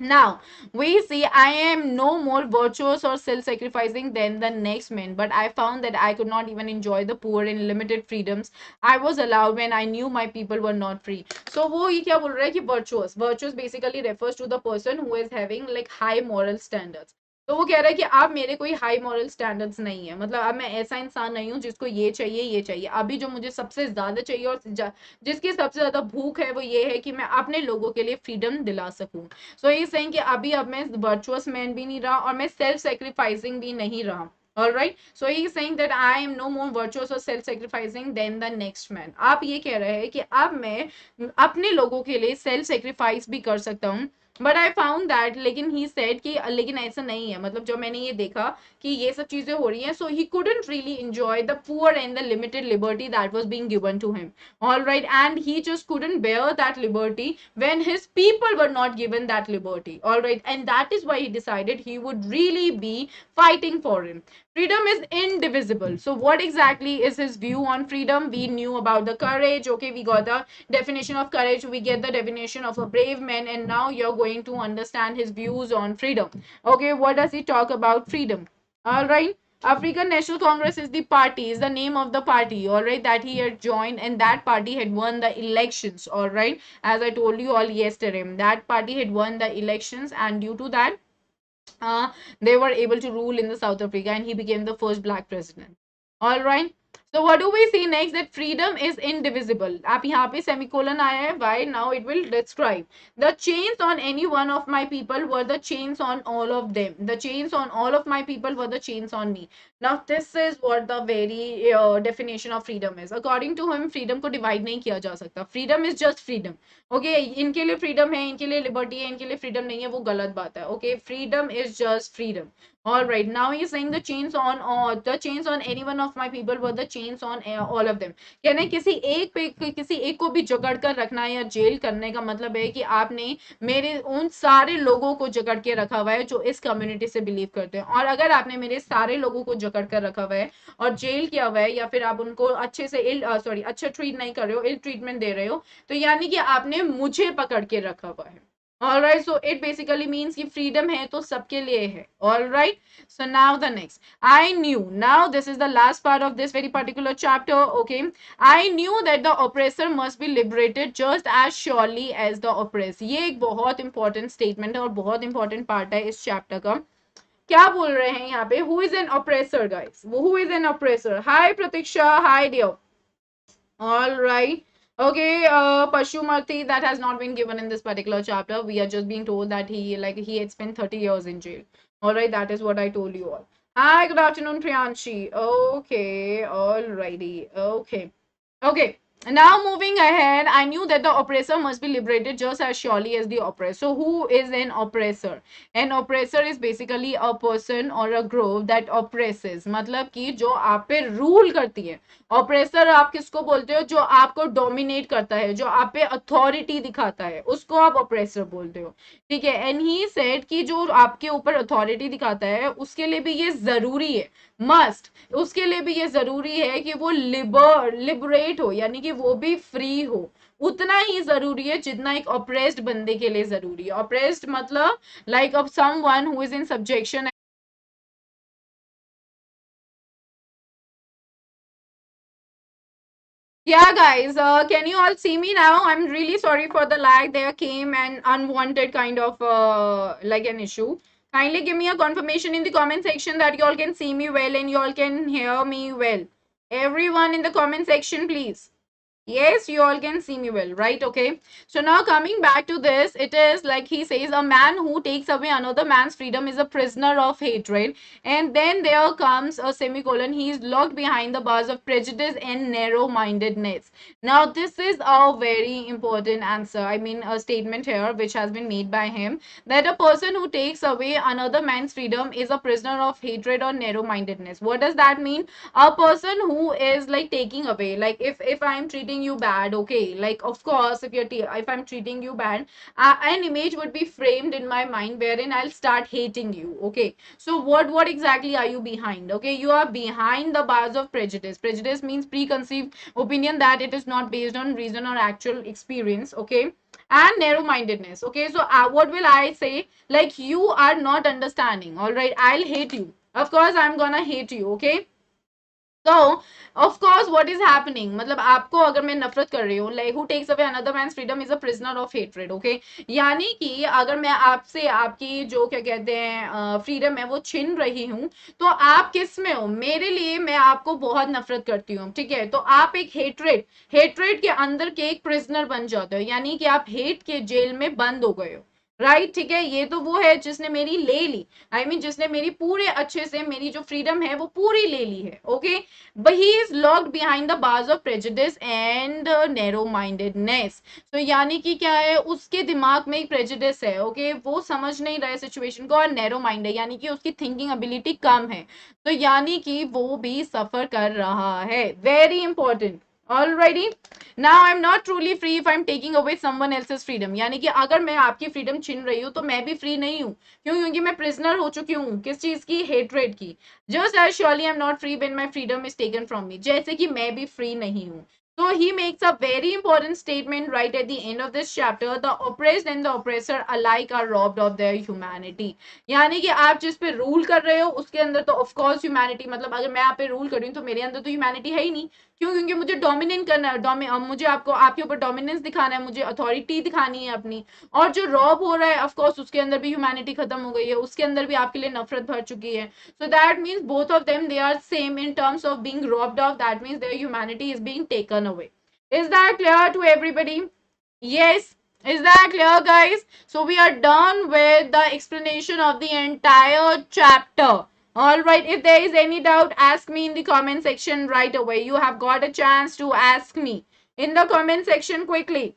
Now, we see I am no more virtuous or self sacrificing than the next man, but I found that I could not even enjoy the poor and limited freedoms I was allowed when I knew my people were not free. So, वो ये क्या बोल रहा है कि virtuous? Virtuous basically refers to the person who is having like high moral standards. तो वो कह रहा है कि अब मेरे कोई हाई मॉरल स्टैंडर्ड्स नहीं है, मतलब अब मैं ऐसा इंसान नहीं हूँ जिसको ये चाहिए. अभी जो मुझे सबसे ज्यादा चाहिए और जिसकी सबसे ज्यादा भूख है वो ये है कि मैं अपने लोगों के लिए फ्रीडम दिला सकूं. सो ही सेइंग कि अभी अब मैं वर्चुअस मैन भी नहीं रहा और मैं सेल्फ सेक्रीफाइसिंग भी नहीं रहा. All right, so he is saying that I am no more virtuous or self-sacrificing than the next man. आप ये कह रहे हैं कि अब मैं अपने लोगों के लिए सेल्फ सेक्रीफाइस भी कर सकता हूँ, बट आई फाउंड दैट, लेकिन ही सेड कि लेकिन ऐसा नहीं है, मतलब जब मैंने ये देखा कि ये सब चीजें हो रही हैं, so he couldn't really enjoy the poor and the limited liberty that was being given to him. All right, and he just couldn't bear that liberty when his people were not given that liberty. All right, and that is why he decided he would really be fighting for it. Freedom is indivisible. So what exactly is his view on freedom? We knew about the courage, okay, we got the definition of courage, we get the definition of a brave man, and now you're going to understand his views on freedom. Okay, what does he talk about freedom? All right, African National Congress is the party, is the name of the party, all right, that he had joined, and that party had won the elections, all right, as I told you all yesterday. That party had won the elections, and due to that, they were able to rule in the South Africa, and he became the first black president. All right. So what do we see next? That freedom is indivisible. आप यहाँ पे semicolon आया है. Why? Now it will describe. The chains on any one of my people were the chains on all of them. The chains on all of my people were the chains on me. Now this is what the very definition of freedom is. According to him, freedom को divide नहीं किया जा सकता. Freedom is just freedom. Okay, इनके लिए freedom है, इनके लिए liberty है, इनके लिए freedom नहीं है, वो गलत बात है. Okay, freedom is just freedom. All right. Now he is saying the chains on any one of my people were the chains on all of them. यानी किसी एक को भी जकड़ कर रखना या जेल करने का मतलब है कि आपने मेरे उन सारे लोगों को जकड़ के रखा हुआ है जो इस कम्युनिटी से बिलीव करते हैं, और अगर आपने मेरे सारे लोगों को जकड़ कर रखा हुआ है और जेल किया हुआ है या फिर आप उनको अच्छे से अच्छा ट्रीट नहीं कर रहे हो, इल ट्रीटमेंट दे रहे हो, तो यानी कि आपने मुझे पकड़ के रखा हुआ है. All right, so it basically means कि freedom है तो सबके लिए है. All right, so now the next. I knew. Now this is the last part of this very particular chapter. Okay, I knew that the oppressor must be liberated just as surely as the oppressed. ये एक बहुत important statement है और बहुत important part है इस chapter का. क्या बोल रहे हैं यहाँ पे? Who is an oppressor, guys? Who is an oppressor? Hi Pratiksha. Hi dear. All right. Okay, Pashumati, that has not been given in this particular chapter. We are just being told that he had spent 30 years in jail. All right, that is what I told you all. Hi, good afternoon, Priyanshi. Okay, all righty. Okay. Okay. Now moving ahead, I knew that the oppressor must be liberated just as surely as the oppressed. So who is an oppressor? An oppressor is basically a person or a group that oppresses. मतलब कि जो आप पे rule करती है. Oppressor आप किसको बोलते हो? जो आपको डोमिनेट करता है, जो आप पे अथॉरिटी दिखाता है, उसको आप ऑपरेसर बोलते हो. ठीक है. एंड ही सेड कि जो आपके ऊपर अथॉरिटी दिखाता है उसके लिए भी ये जरूरी है, मस्ट, उसके लिए भी ये जरूरी है कि वो लिबरेट हो, यानी कि वो भी फ्री हो. उतना ही जरूरी है जितना एक ऑपरेस्ड बंदे के लिए जरूरी है. ऑपरेस्ड मतलब like of someone who is in subjection. Yeah, guys, can you all see me now? I'm really sorry for the lag. There came an unwanted kind of like an issue. Kindly give me a confirmation in the comment section that you all can see me well and you all can hear me well. Everyone in the comment section, please. Yes, you all can see me well, right? Okay. So now coming back to this, it is like he says, a man who takes away another man's freedom is a prisoner of hatred. And then there comes a semicolon. He is locked behind the bars of prejudice and narrow-mindedness. Now, this is a very important answer. I mean, a statement here which has been made by him, that a person who takes away another man's freedom is a prisoner of hatred or narrow-mindedness. What does that mean? A person who is like taking away, like if I'm treating you bad, okay, like of course if I'm treating you bad, an image would be framed in my mind wherein I'll start hating you. Okay, so what exactly are you behind? Okay, you are behind the bars of prejudice. Prejudice means preconceived opinion that it is not based on reason or actual experience. Okay, and narrow-mindedness. Okay, so what will I say? Like, you are not understanding. All right, I'll hate you. Of course I'm gonna hate you. Okay, तो of course what is happening, मतलब आपको अगर मैं नफरत कर रही हूँ, like who takes away another man's freedom is a prisoner of hatred. Okay, यानी कि अगर मैं आपसे आपकी जो क्या कहते हैं फ्रीडम है वो छीन रही हूँ, तो आप किस में हो? मेरे लिए मैं आपको बहुत नफरत करती हूँ. ठीक है, तो आप एक हेट्रेड के अंदर के एक प्रिजनर बन जाते हो, यानी कि आप हेट के जेल में बंद हो गए हो. राइट, ठीक है. ये तो वो है जिसने मेरी ले ली, आई मीन जिसने मेरी पूरे अच्छे से मेरी जो फ्रीडम है वो पूरी ले ली है. Okay, but he is locked behind the bars of prejudice and narrow mindedness. तो यानी कि क्या है, उसके दिमाग में एक प्रेजुडिस है. ओके, वो समझ नहीं रहा है सिचुएशन को, और नैरो माइंड है यानी कि उसकी थिंकिंग एबिलिटी कम है, तो यानी कि वो भी सफर कर रहा है. Very important. Alrighty. Now I'm not truly free if I'm taking away someone else's freedom. यानी कि अगर मैं आपकी फ्रीडम छीन रही हूँ तो मैं भी फ्री नहीं हूँ. क्यों? क्योंकि मैं प्रिजनर हो चुकी हूँ. किस चीज की? हेट्रेड की. Just as surely I'm not free when my freedom is taken from me. जैसे कि मैं भी फ्री नहीं हूँ. So he makes a very important statement right at the end of this chapter. The oppressed and the oppressor alike are robbed of their humanity. यानी कि आप जिस पे रूल कर रहे हो उसके अंदर तो ऑफ कोर्स ह्यूमैनिटी, मतलब अगर मैं आप पे रूल कर रही हूँ तो मेरे अंदर तो ह्यूमैनिटी है ही नहीं. क्यों? क्योंकि मुझे डोमिनेट करना है, मुझे आपको आपके ऊपर डोमिनेंस दिखाना है, मुझे अथॉरिटी दिखानी है अपनी. और जो रॉब हो रहा है ऑफ कोर्स उसके अंदर भी ह्यूमैनिटी खत्म हो गई है, उसके अंदर भी आपके लिए नफरत भर चुकी है. So that means both of them, they are same in terms of being robbed of. That means their humanity is being taken away. Is that clear to everybody? Yes. Is that clear, guys? So we are done with the explanation of the entire chapter. All right, if there is any doubt, ask me in the comment section right away. You have got a chance to ask me in the comment section quickly.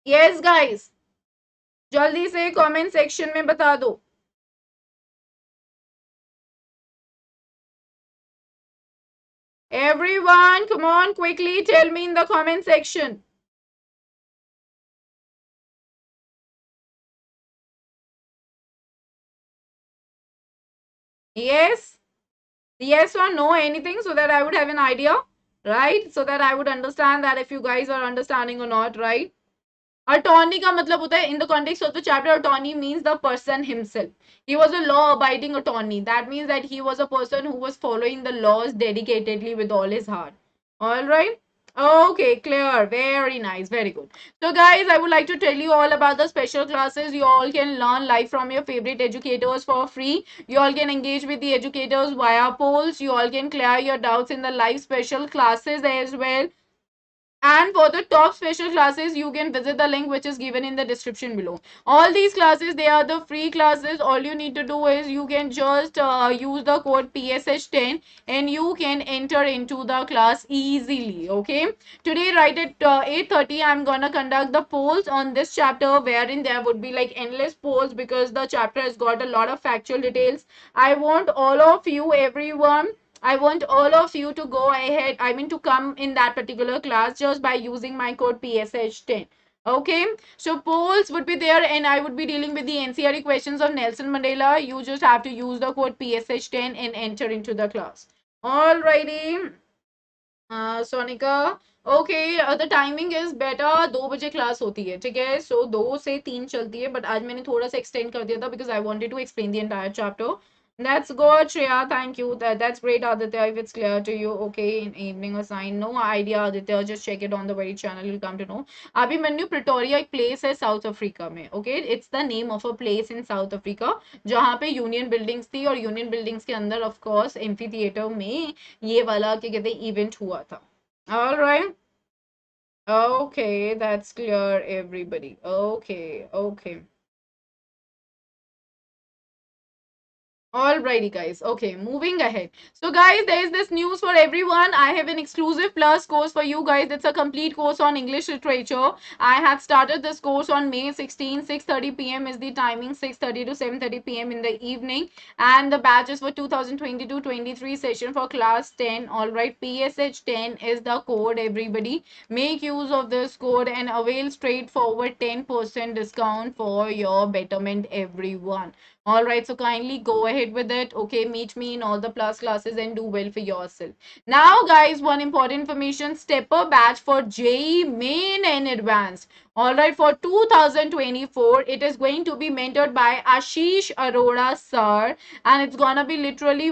Yes, guys. जल्दी से comment section में बता दो. Everyone, come on, quickly tell me in the comment section. Yes? Yes or no, anything, so that I would have an idea, right? So that I would understand that if you guys are understanding or not, right? Attorney का मतलब होता है in the context of the chapter, attorney means the person himself. He was a law-abiding attorney. That means that he was a person who was following the laws dedicatedly with all his heart. All right. Okay, clear. Very nice. Very good. So, guys, I would like to tell you all about the special classes. You all can learn live from your favorite educators for free. You all can engage with the educators via polls. You all can clear your doubts in the live special classes as well. And for the top special classes, you can visit the link which is given in the description below. All these classes, they are the free classes. All you need to do is you can just use the code PSH10 and you can enter into the class easily. Okay. Today, right at 8:30, I'm gonna conduct the polls on this chapter, wherein there would be like endless polls because the chapter has got a lot of factual details. I want all of you, everyone, I want all of you to go ahead, I mean to come in that particular class just by using my code PSH10. Okay, so polls would be there and I would be dealing with the NCRE questions of Nelson Mandela. You just have to use the code PSH10 and enter into the class. Alrighty. Sonika okay the timing is better 2 बजे class होती है ठीक है सो 2 से 3 चलती है but आज मैंने थोड़ा सा एक्सटेंड कर दिया था because I wanted to explain the entire chapter that's good Shreya, thank you, that's great Aditya. If it's clear to you, okay, in evening assign, no idea Aditya, just check it on the very channel, you'll come to know. Abhimanyu, Pretoria एक place है south Africa में. Okay, it's the name of a place in south Africa जहाँ पे union buildings थी और union buildings के अंदर of course amphi theatre में ये वाला क्या कहते हैं इवेंट हुआ था. All right. Okay, that's clear, everybody. Okay, okay. Alrighty, guys. Okay, moving ahead. So, guys, there is this news for everyone. I have an exclusive plus course for you guys. It's a complete course on English literature. I have started this course on May 16. 6:30 p.m. is the timing. 6:30 to 7:30 p.m. in the evening. And the batch is for 2022-23 session for class 10. Alright, PSH10 is the code, everybody. Make use of this code and avail straightforward 10% discount for your betterment, everyone. All right, so kindly go ahead with it. Okay, meet me in all the plus classes and do well for yourself. Now, guys, one important information, stepper batch for JEE main and advanced. All right, for 2024, it is going to be mentored by Ashish Arora sir, and it's gonna be literally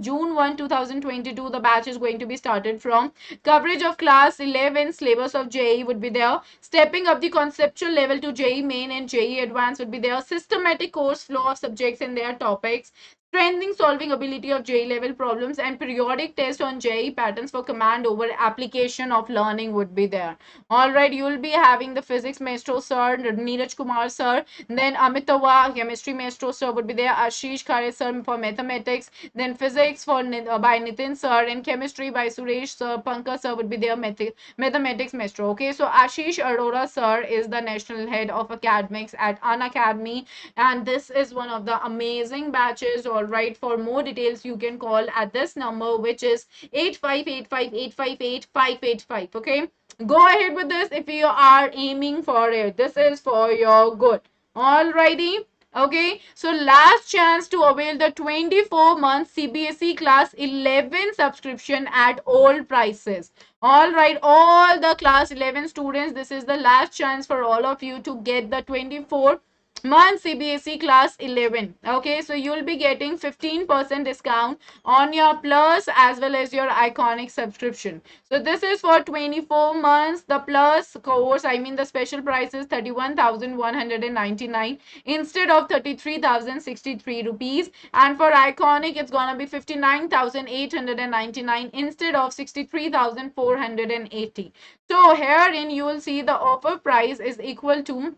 June 1, 2022. The batch is going to be started from. Coverage of class 11, syllabus of JEE would be there. Stepping up the conceptual level to JEE main and JEE advanced would be there. Systematic course flow of subjects and their topics. Strengthening solving ability of JEE level problems and periodic test on JEE patterns for command over application of learning would be there. All right, you will be having the physics maestro sir, Neeraj Kumar sir, then Amitawa, chemistry maestro sir would be there, Ashish Khare sir for mathematics, then physics for by Nitin sir, and chemistry by Suresh sir, Pankaj sir would be there, mathematics maestro. Okay, so Ashish Arora sir is the national head of academics at Unacademy, and this is one of the amazing batches. All right, for more details you can call at this number, which is 8585858585. Okay, go ahead with this if you are aiming for it. This is for your good. Alrighty. Okay, so last chance to avail the 24-month CBSE Class 11 subscription at all prices. All right, all the class 11 students, this is the last chance for all of you to get the 24-month CBSE Class 11. Okay, so you'll be getting 15% discount on your plus as well as your iconic subscription. So this is for 24 months. The plus course, I mean the special price is 31,199 instead of 33,063 rupees. And for iconic, it's gonna be 59,899 instead of 63,480. So herein you will see the offer price is equal to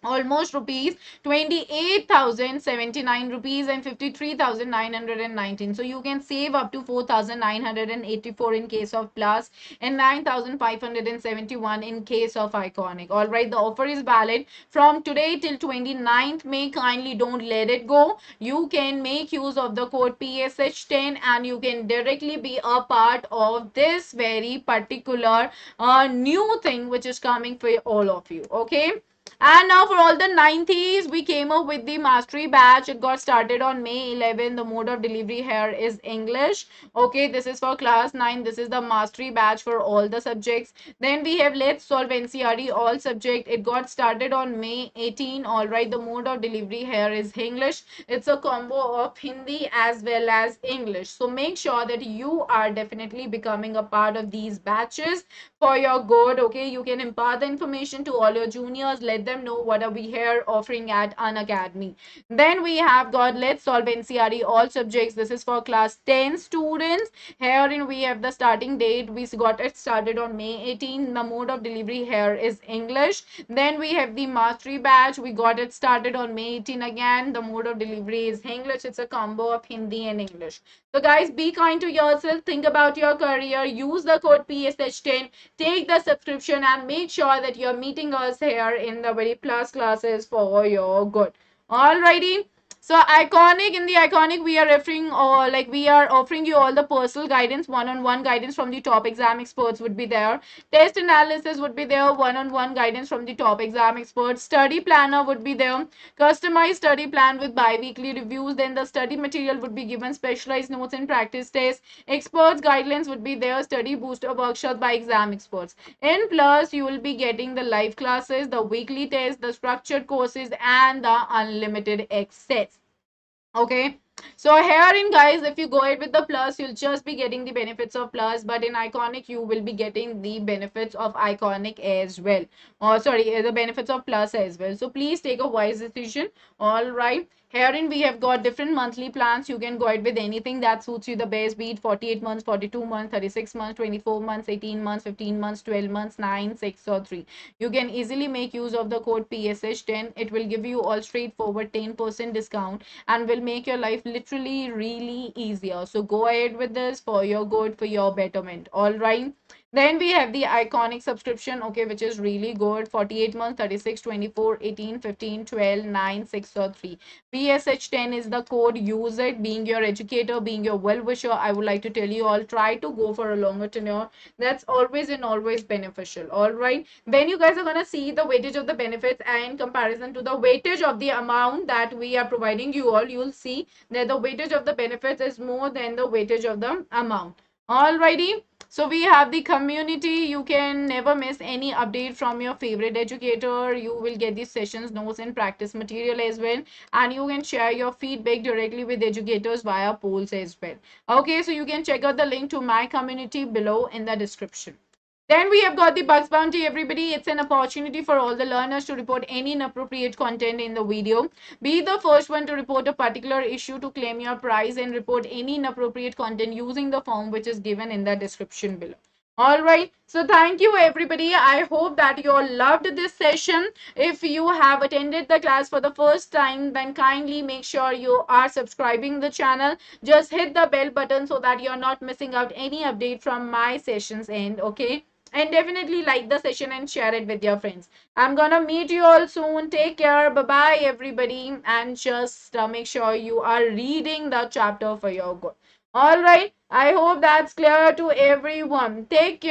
almost rupees 28,079 rupees and 53,919. So you can save up to 4,984 in case of plus and 9,571 in case of iconic. All right, the offer is valid from today till 29th May. Kindly don't let it go. You can make use of the code PSH10 and you can directly be a part of this very particular new thing which is coming for all of you. Okay. And now for all the 90s, we came up with the mastery batch. It got started on May 11. The mode of delivery here is English. Okay, this is for class 9. This is the mastery batch for all the subjects. Then we have Let's Solve NCRE all subject. It got started on May 18. All right, the mode of delivery here is English. It's a combo of Hindi as well as English. So make sure that you are definitely becoming a part of these batches for your good. Okay, you can impart the information to all your juniors. Let them know what are we here offering at Unacademy. Then we have got Let's Solve NCRE all subjects. This is for class 10 students. Herein we have the starting date. We got it started on May 18. The mode of delivery here is English. Then we have the mastery batch. We got it started on May 18 again. The mode of delivery is English. It's a combo of Hindi and English. So guys, be kind to yourself. Think about your career. Use the code PSH10. Take the subscription and make sure that you're meeting us here in the very plus classes for your good. Alrighty. So iconic, in the iconic we are referring or like we are offering you all the personal guidance, one-on-one guidance from the top exam experts would be there. Test analysis would be there, one-on-one guidance from the top exam experts. Study planner would be there, customized study plan with bi-weekly reviews. Then the study material would be given, specialized notes and practice tests. Experts guidelines would be there, study booster workshop by exam experts. In plus, you will be getting the live classes, the weekly tests, the structured courses, and the unlimited access. Okay, so herein guys, if you go ahead with the plus, you'll just be getting the benefits of plus, but in iconic you will be getting the benefits of iconic as well, or sorry, the benefits of plus as well. So please take a wise decision. All right, herein we have got different monthly plans. You can go ahead with anything that suits you the best, be it 48 months, 42 months, 36 months, 24 months, 18 months, 15 months, 12 months, 9, 6 or 3. You can easily make use of the code PSH10. It will give you all straightforward 10% discount and will make your life literally really easier. So go ahead with this for your good, for your betterment. All right. Then we have the iconic subscription, okay, which is really good. 48 months, 36, 24, 18, 15, 12, 9, 6 or 3. PSH10 is the code. Use it. Being your educator, being your well-wisher, I would like to tell you all, try to go for a longer tenure. That's always and always beneficial. All right. When you guys are going to see the weightage of the benefits and comparison to the weightage of the amount that we are providing you all, you'll see that the weightage of the benefits is more than the weightage of the amount. Alrighty. So we have the community. You can never miss any update from your favorite educator. You will get these sessions, notes and practice material as well. And you can share your feedback directly with educators via polls as well. Okay, so you can check out the link to my community below in the description. Then we have got the Bugs Bounty, everybody. It's an opportunity for all the learners to report any inappropriate content in the video. Be the first one to report a particular issue to claim your prize and report any inappropriate content using the form which is given in the description below. Alright, so thank you everybody. I hope that you all loved this session. If you have attended the class for the first time, then kindly make sure you are subscribing the channel. Just hit the bell button so that you're not missing out any update from my sessions end, okay? And definitely like the session and share it with your friends. I'm gonna meet you all soon. Take care. Bye bye everybody. And just make sure you are reading the chapter for your good. All right. I hope that's clear to everyone. Take care.